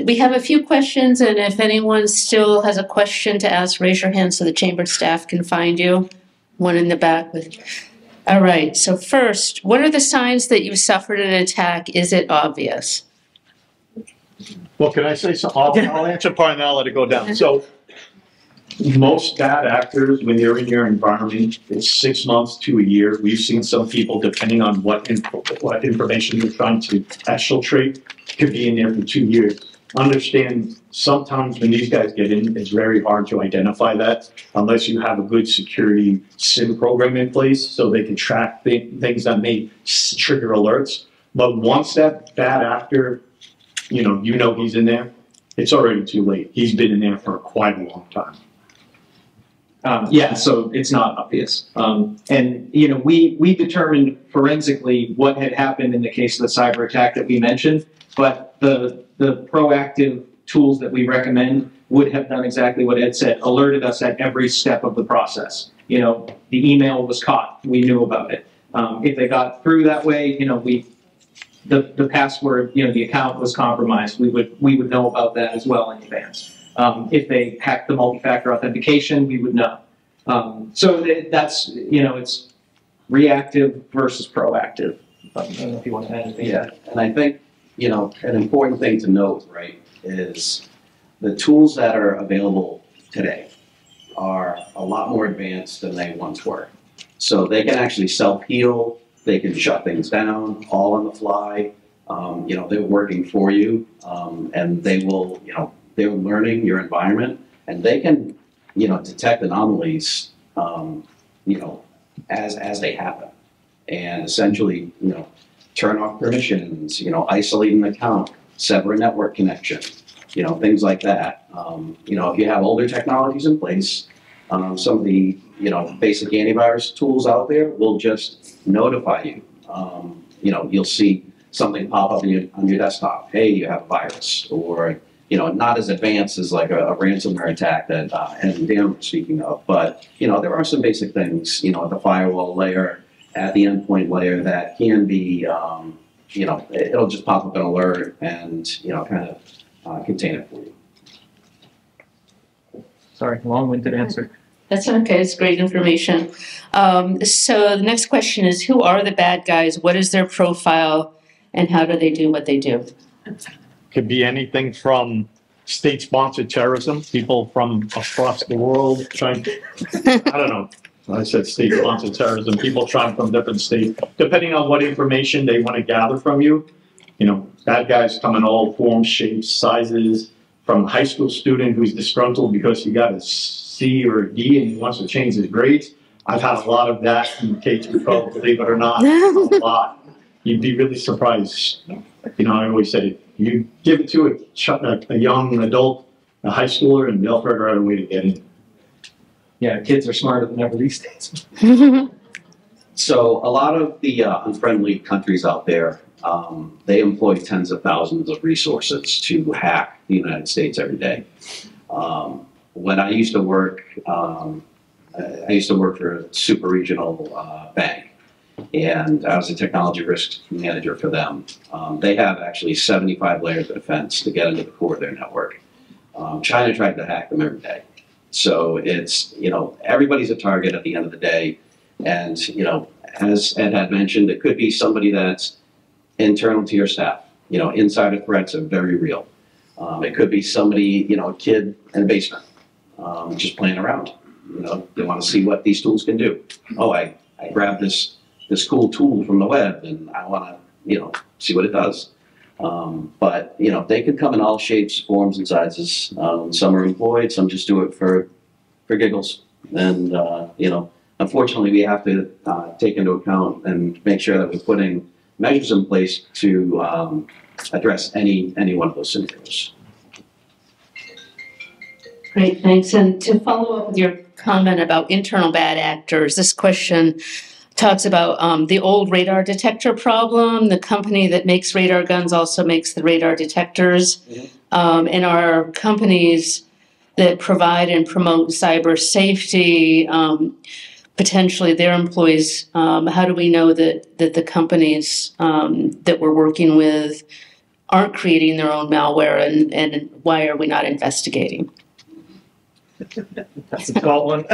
we have a few questions, and if anyone still has a question to ask, raise your hand so the chamber staff can find you. One in the back with. All right. So first, what are the signs that you suffered an attack? Is it obvious? Well, can I say something? I'll answer part and I'll let it go down. So most bad actors, when they're in your environment, it's 6 months to a year. We've seen some people, depending on what information you're trying to exfiltrate, could be in there for 2 years. Understand, sometimes when these guys get in, it's very hard to identify that unless you have a good security SIM program in place so they can track things that may trigger alerts. But once that bad actor, you know he's in there, it's already too late. He's been in there for quite a long time. Yeah, so it's not obvious. And, we determined forensically what had happened in the case of the cyber attack that we mentioned, but the proactive tools that we recommend would have done exactly what Ed said, alerted us at every step of the process. you know, the email was caught, we knew about it. If they got through that way, you know, the password, you know, the account was compromised, we would know about that as well in advance. If they hacked the multi-factor authentication, we would know. So that's, you know, it's reactive versus proactive. I don't know if you want to add anything. Yeah, and I think, you know, an important thing to note, right, is the tools that are available today are a lot more advanced than they once were. So they can actually self-heal, they can shut things down all on the fly. You know, they're working for you, and they will, you know, they're learning your environment, and they can, you know, detect anomalies, you know, as they happen. And essentially, you know, turn off permissions, you know, isolate an account, sever a network connection, you know, things like that. You know, if you have older technologies in place, some of the, you know, basic antivirus tools out there will just notify you. You know, you'll see something pop up on your desktop. Hey, you have a virus, or, you know, not as advanced as like a ransomware attack that Ed and Dan were speaking of, but, you know, there are some basic things, you know, at the firewall layer, at the endpoint layer that can be, you know, it'll just pop up an alert and, you know, kind of contain it for you. Sorry, long-winded answer. That's okay, it's great information. So the next question is, who are the bad guys? What is their profile? And how do they do what they do? Could be anything from state-sponsored terrorism, people from across the world trying to, I don't know, I said state-sponsored terrorism, people trying from different states, depending on what information they want to gather from you. You know, bad guys come in all forms, shapes, sizes, from a high school student who's disgruntled because he got a C or a D and he wants to change his grades. I've had a lot of that in K-12, believe it or not, a lot. You'd be really surprised. You know, I always say, you give it to a young adult, a high schooler, and they'll figure out a way to get in. Yeah, kids are smarter than ever these days. So a lot of the unfriendly countries out there, they employ tens of thousands of resources to hack the United States every day. When I used to work, for a super regional bank, and I was a technology risk manager for them. They have actually 75 layers of defense to get into the core of their network. China tried to hack them every day. So it's, you know, everybody's a target at the end of the day. And, you know, as Ed had mentioned, it could be somebody that's internal to your staff. You know, insider threats are very real. It could be somebody, you know, a kid in a basement, just playing around. You know, they want to see what these tools can do. Oh, I grabbed this cool tool from the web and I want to, you know, see what it does. But, you know, they could come in all shapes, forms, and sizes. Some are employed, some just do it for giggles. And, you know, unfortunately, we have to take into account and make sure that we're putting measures in place to address any one of those scenarios. Great, thanks. And to follow up with your comment about internal bad actors, this question talks about the old radar detector problem. The company that makes radar guns also makes the radar detectors. Mm-hmm. And our companies that provide and promote cyber safety, potentially their employees, how do we know that the companies that we're working with aren't creating their own malware, and why are we not investigating? That's a tall one.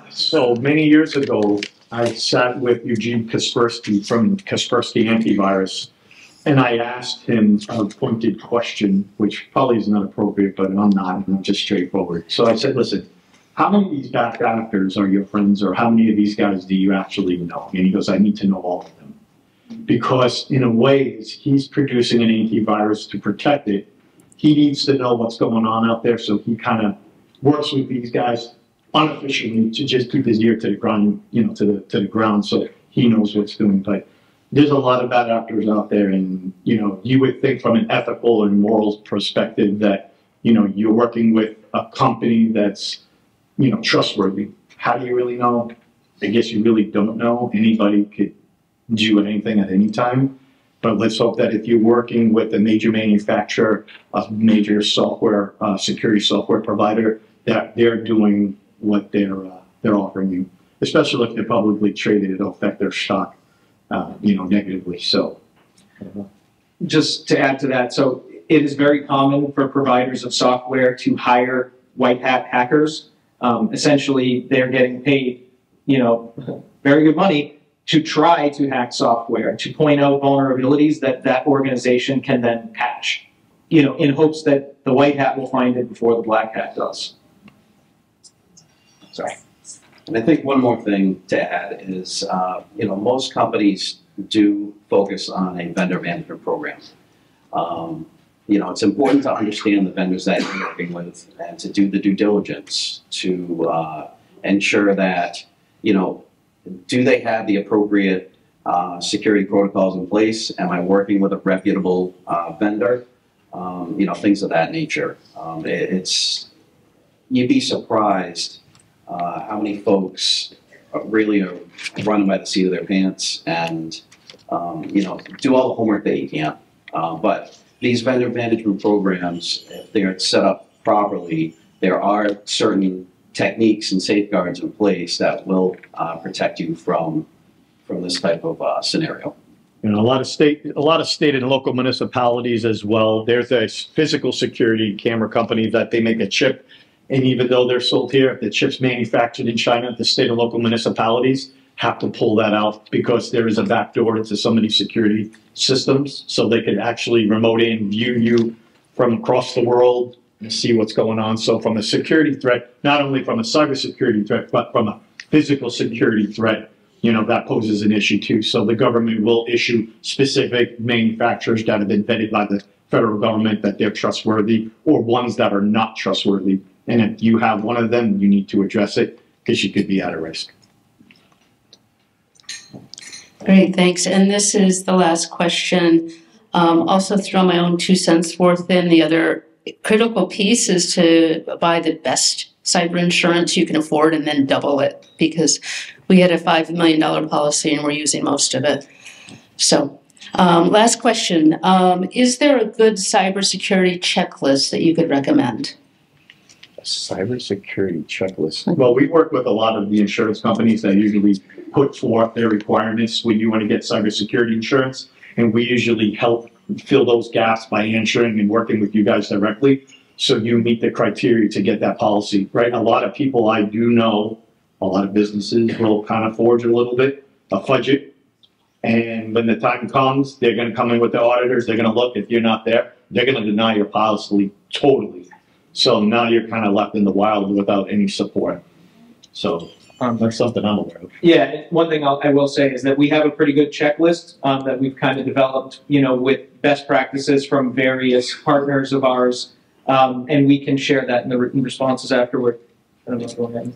So many years ago, I sat with Eugene Kaspersky from Kaspersky Antivirus, and I asked him a pointed question, which probably is not appropriate, but I'm not, I'm just straightforward. So I said, listen, how many of these bad actors are your friends, or how many of these guys do you actually know? And he goes, I need to know all of them. Because in a way, he's producing an antivirus to protect it. He needs to know what's going on out there, so he kind of works with these guys unofficially to just keep his ear to the ground, you know, to the ground, so he knows what's doing. But there's a lot of bad actors out there, and you know, you would think from an ethical and moral perspective that, you know, you're working with a company that's, you know, trustworthy. How do you really know? I guess you really don't know. Anybody could do anything at any time. But let's hope that if you're working with a major manufacturer, a major software, security software provider, that they're doing what they're offering you, especially if they're publicly traded. It'll affect their stock, negatively. So, Just to add to that, so it is very common for providers of software to hire white hat hackers. Essentially, they're getting paid, very good money to try to hack software, to point out vulnerabilities that organization can then patch, in hopes that the white hat will find it before the black hat does. Sorry. And I think one more thing to add is, most companies do focus on a vendor management program. It's important to understand the vendors that you're working with and to do the due diligence to ensure that, do they have the appropriate security protocols in place? Am I working with a reputable vendor? Things of that nature. You'd be surprised how many folks really are running by the seat of their pants and, do all the homework that you can. But these vendor management programs, if they're set up properly, there are certain techniques and safeguards in place that will protect you from this type of scenario. a lot of state and local municipalities as well. There's a physical security camera company that they make a chip, and even though they're sold here, if the chip's manufactured in China, the state and local municipalities have to pull that out because there is a backdoor into some of these security systems, so they can actually remote in, view you from across the world and see what's going on. So from a security threat, not only from a cybersecurity threat, but from a physical security threat, that poses an issue too. So the government will issue specific manufacturers that have been vetted by the federal government that they're trustworthy, or ones that are not trustworthy. And if you have one of them, you need to address it because you could be at a risk. Great, thanks. And this is the last question. Also throw my own 2 cents worth in. The other critical piece is to buy the best cyber insurance you can afford and then double it, because we had a $5 million policy and we're using most of it. So last question. Is there a good cybersecurity checklist that you could recommend? A cybersecurity checklist. Well, we work with a lot of the insurance companies that usually put forth their requirements when you want to get cybersecurity insurance, and we usually help fill those gaps by answering and working with you guys directly, so you meet the criteria to get that policy, right? A lot of people I do know, a lot of businesses will kind of forge a little bit, a budget, and when the time comes, they're going to come in with the auditors, they're going to look, if you're not there, they're going to deny your policy totally. So now you're kind of left in the wild without any support. So that's something I'm aware of. Yeah, one thing I will say is that we have a pretty good checklist that we've kind of developed, with best practices from various partners of ours, and we can share that in the written responses afterward. I don't know, go ahead.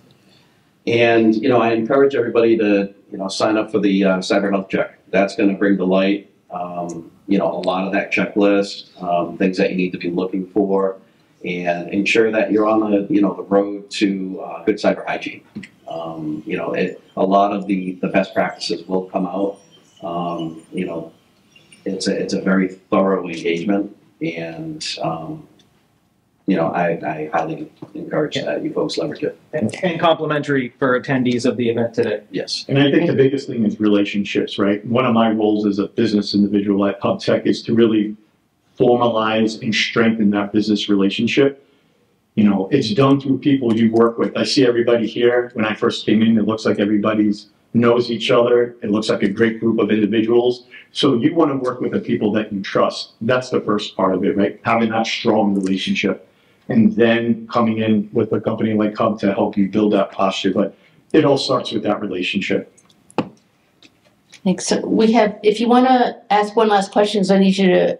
And, I encourage everybody to, sign up for the cyber health check. That's going to bring to light, a lot of that checklist, things that you need to be looking for, and ensure that you're on the road to good cyber hygiene. A lot of the best practices will come out. It's a very thorough engagement, and I highly encourage that you folks leverage it. And complimentary for attendees of the event today. Yes. And I think the biggest thing is relationships, right? One of my roles as a business individual at PubTech is to really formalize and strengthen that business relationship. It's done through people you work with. I see everybody here. When I first came in, it looks like everybody's knows each other. It looks like a great group of individuals. So you want to work with the people that you trust. That's the first part of it, right? Having that strong relationship. And then coming in with a company like Hub to help you build that posture. But it all starts with that relationship. Thanks. So we have, if you want to ask one last question, so I need you to.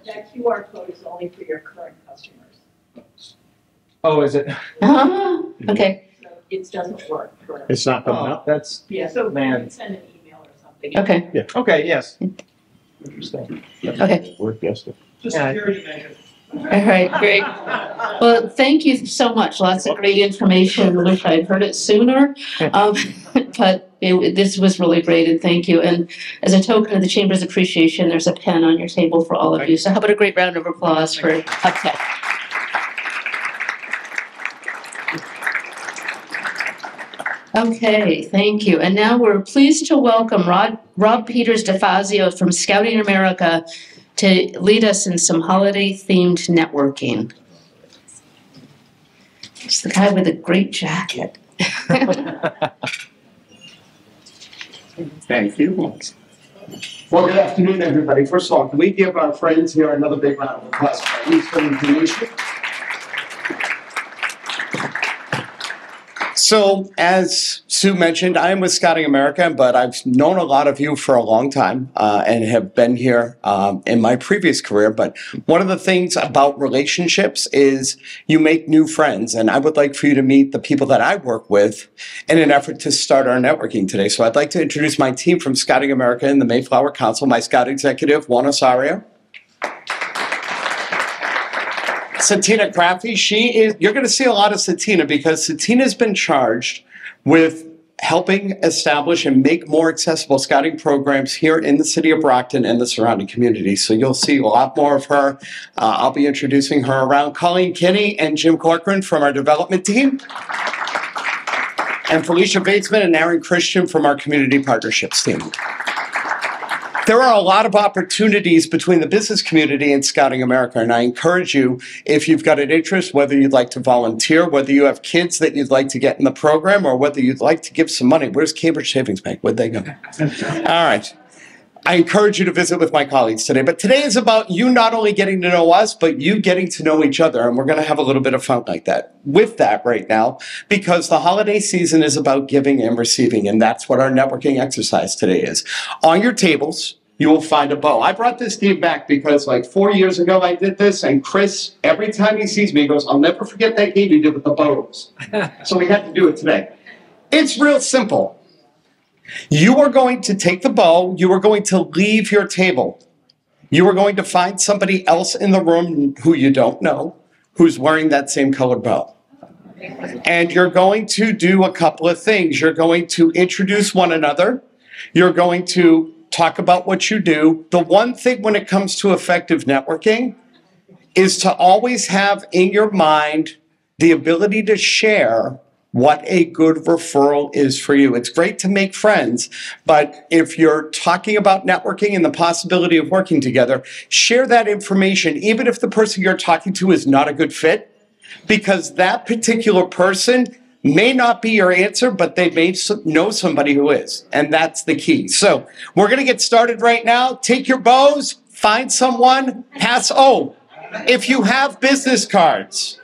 That QR code is only for your current customers. Oh, is it? Okay. So it doesn't work for. It's not coming up. That's, Yeah, so you man. can send an email or something. Okay. Okay, yes. Interesting. Okay. Work yesterday. Just security measure. All right, great. Well, thank you so much. Lots of great information. Wish I'd heard it sooner. But this was really great, and thank you. And as a token of the Chamber's appreciation, there's a pen on your table for all of you. So how about a great round of applause for PubTech? Okay, thank you. And now we're pleased to welcome Rob Peters DeFazio from Scouting America to lead us in some holiday-themed networking. It's the guy with a great jacket. Thank you. Well, good afternoon, everybody. First of all, can we give our friends here another big round of applause for useful information? So, as Sue mentioned, I am with Scouting America, but I've known a lot of you for a long time and have been here in my previous career. But one of the things about relationships is you make new friends, and I would like for you to meet the people that I work with in an effort to start our networking today. So I'd like to introduce my team from Scouting America and the Mayflower Council, my Scout Executive, Juan Osario. Satina Crafty, you're going to see a lot of Satina because Satina's been charged with helping establish and make more accessible scouting programs here in the city of Brockton and the surrounding community. So you'll see a lot more of her. I'll be introducing her around. Colleen Kinney and Jim Corcoran from our development team. And Felicia Batesman and Aaron Christian from our community partnerships team. There are a lot of opportunities between the business community and Scouting America, and I encourage you, if you've got an interest, whether you'd like to volunteer, whether you have kids that you'd like to get in the program, or whether you'd like to give some money. Where's Cambridge Savings Bank? Where'd they go? All right. I encourage you to visit with my colleagues today. But today is about you not only getting to know us, but you getting to know each other. And we're going to have a little bit of fun like that with that right now, because the holiday season is about giving and receiving. And that's what our networking exercise today is. On your tables, you will find a bow. I brought this game back because like 4 years ago I did this, and Chris, every time he sees me, he goes, I'll never forget that game you did with the bows. So we had to do it today. It's real simple. You are going to take the bow, you are going to leave your table. You are going to find somebody else in the room who you don't know, who's wearing that same colored bow. And you're going to do a couple of things. You're going to introduce one another. You're going to talk about what you do. The one thing when it comes to effective networking is to always have in your mind the ability to share what a good referral is for you. It's great to make friends, but if you're talking about networking and the possibility of working together, share that information, even if the person you're talking to is not a good fit, because that particular person may not be your answer, but they may know somebody who is, and that's the key. So we're going to get started right now. Take your bows, find someone, pass. Oh, if you have business cards,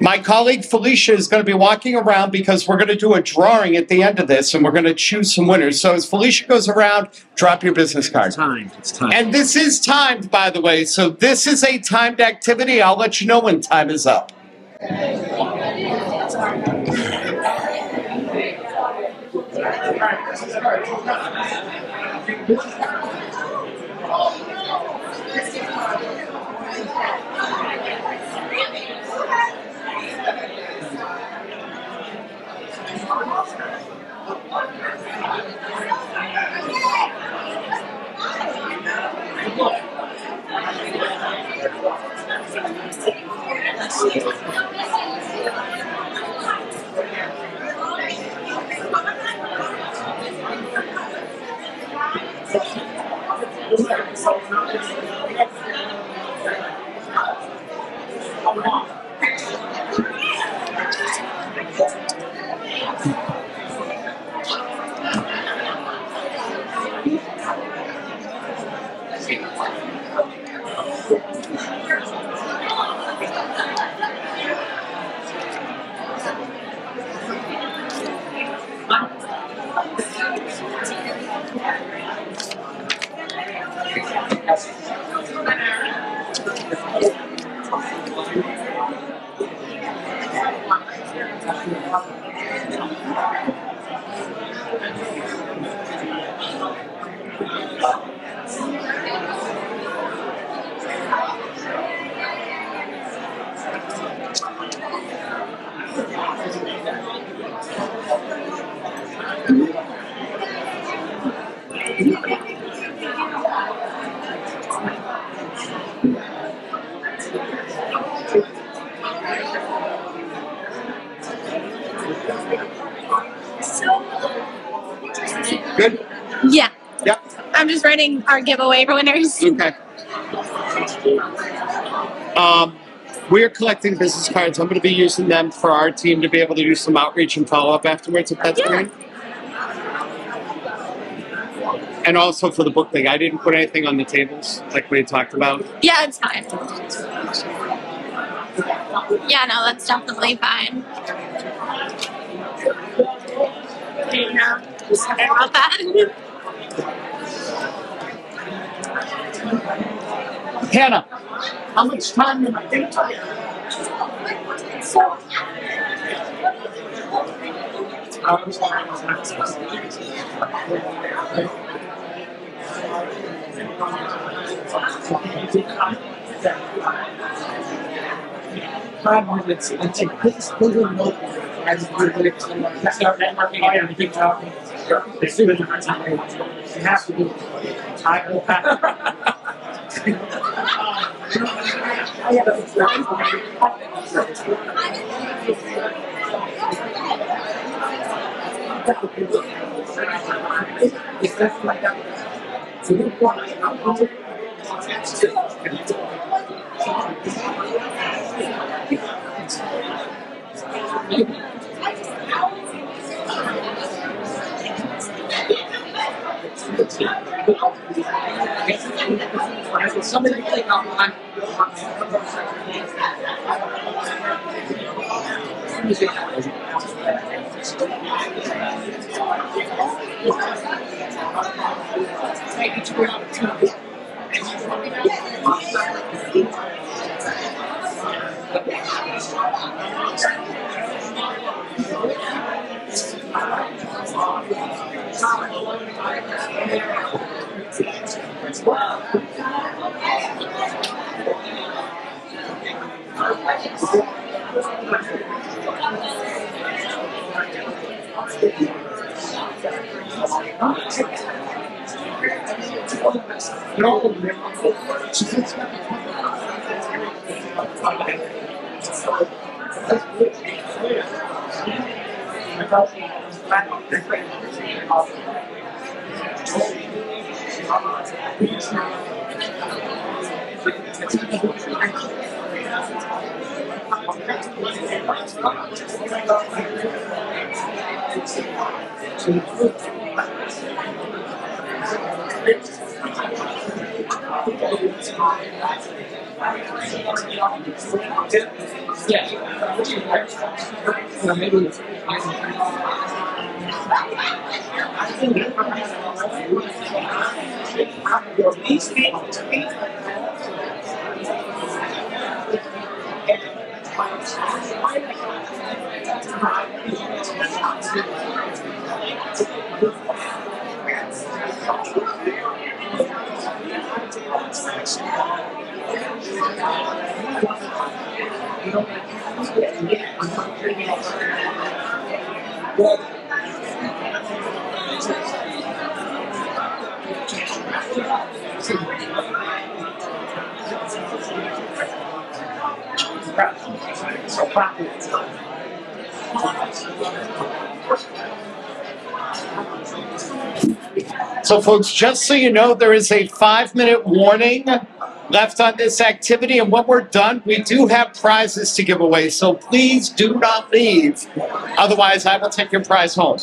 my colleague Felicia is going to be walking around because we're going to do a drawing at the end of this, and we're going to choose some winners. So as Felicia goes around, drop your business card. It's time. And this is timed, by the way. So this is a timed activity. I'll let you know when time is up. Good? Yeah. Yep. I'm just writing our giveaway for winners. Okay. We're collecting business cards. I'm going to be using them for our team to be able to do some outreach and follow-up afterwards, if that's fine. And also for the book thing, I didn't put anything on the tables like we had talked about. Yeah, it's fine. Yeah, no, that's definitely fine. Sorry about that. Hannah, how much time am I getting? So folks, just so you know, there is a 5-minute warning left on this activity, and when we're done, we do have prizes to give away, so please do not leave. Otherwise, I will take your prize home.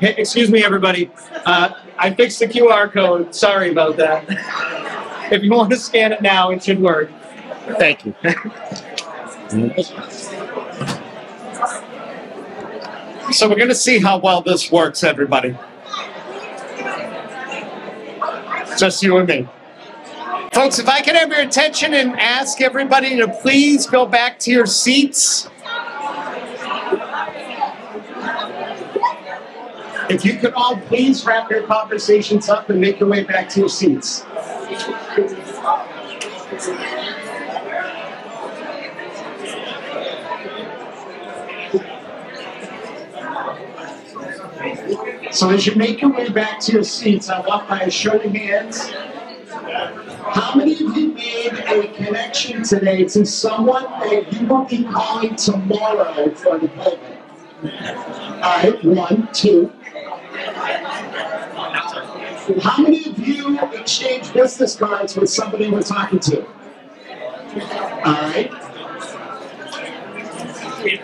Hey, excuse me, everybody. I fixed the QR code. Sorry about that. If you want to scan it now, it should work. Thank you. So we're going to see how well this works, everybody. Just you and me. Folks, if I can have your attention and ask everybody to please go back to your seats. If you could all please wrap your conversations up and make your way back to your seats. So as you make your way back to your seats, I want by a show of hands, how many of you made a connection today to someone that you will be calling tomorrow for an appointment? All right, 1, 2. How many of you exchanged business cards with somebody we're talking to? All right.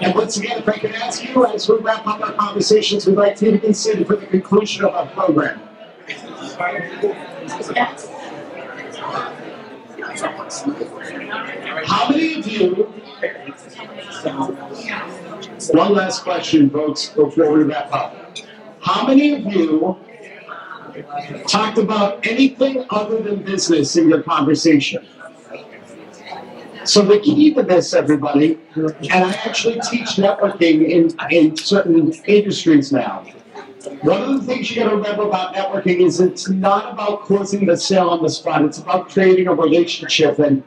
And once again, if I can ask you, as we wrap up our conversations, we'd like you to be seated for the conclusion of our program. How many of you, one last question, folks, before we wrap up. How many of you talked about anything other than business in your conversation? So the key to this, everybody, and I actually teach networking in certain industries now. One of the things you got to remember about networking is it's not about closing the sale on the spot. It's about creating a relationship. And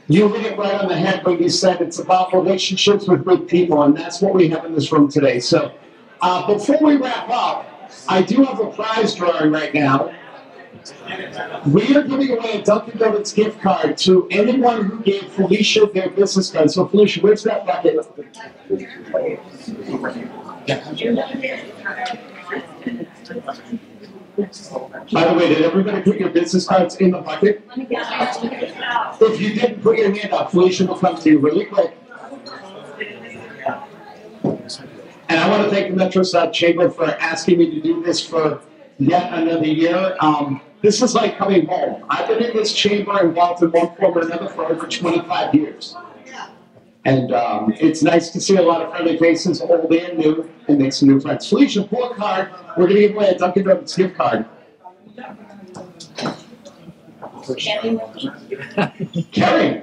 you hit it right on the head when you said it's about relationships with good people, and that's what we have in this room today. So before we wrap up, I do have a prize drawing right now. We are giving away a Dunkin' Donuts gift card to anyone who gave Felicia their business card. So Felicia, where's that bucket? By the way, did everybody put your business cards in the bucket? If you didn't, put your hand up. Felicia will come to you really quick. And I want to thank the Metro South Chamber for asking me to do this for yet another year. This is like coming home. I've been in this chamber involved in one form or another for over 25 years. And it's nice to see a lot of friendly faces, old and new, and make some new friends. Felicia, pull a card. We're going to give away a Dunkin' Donuts gift card. Kerry,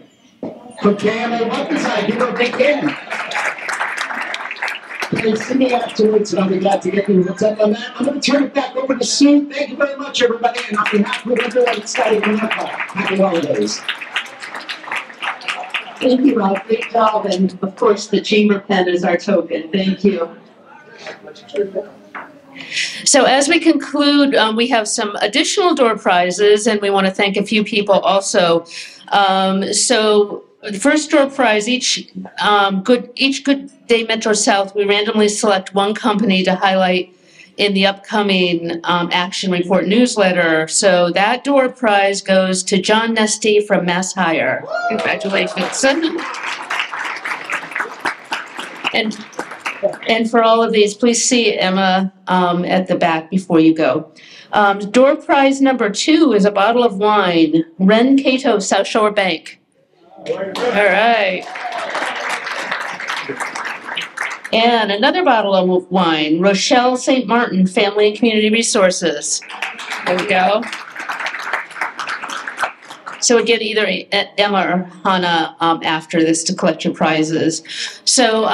from KMA Web Design, give her a big hand. Please see me afterwards, and I'll be glad to get you what's up on that. I'm going to turn it back over to Sue. Thank you very much, everybody, and on behalf of everyone excited in that call, happy holidays. Thank you, Rob. Great job. And of course, the chamber pen is our token. Thank you. So as we conclude, we have some additional door prizes, and we want to thank a few people also. So the first door prize, each Good Day Metro South, we randomly select one company to highlight in the upcoming action report newsletter. So that door prize goes to John Nesty from Mass Hire. Congratulations. And for all of these, please see Emma at the back before you go. Door prize number 2 is a bottle of wine, Ren Cato, South Shore Bank. All right. And another bottle of wine, Rochelle St. Martin, Family and Community Resources. There we go. So again, either Emma or Hannah after this to collect your prizes. So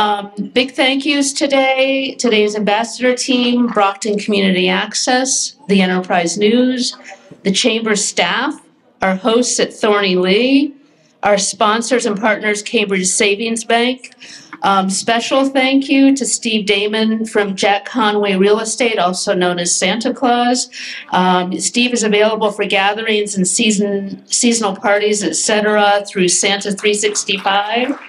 big thank yous today. Today's ambassador team, Brockton Community Access, the Enterprise News, the Chamber staff, our hosts at Thorny Lea, our sponsors and partners, Cambridge Savings Bank. Special thank you to Steve Damon from Jack Conway Real Estate, also known as Santa Claus. Steve is available for gatherings and seasonal parties, etc., through Santa 365.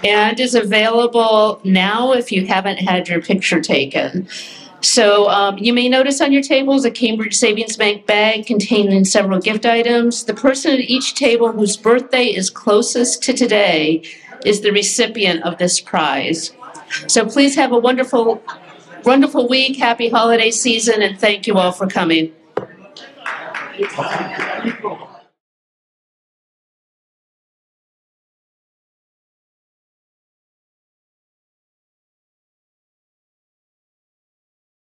And is available now if you haven't had your picture taken. So you may notice on your tables a Cambridge Savings Bank bag containing several gift items. The person at each table whose birthday is closest to today is the recipient of this prize. So please have a wonderful, wonderful week, happy holiday season, and thank you all for coming.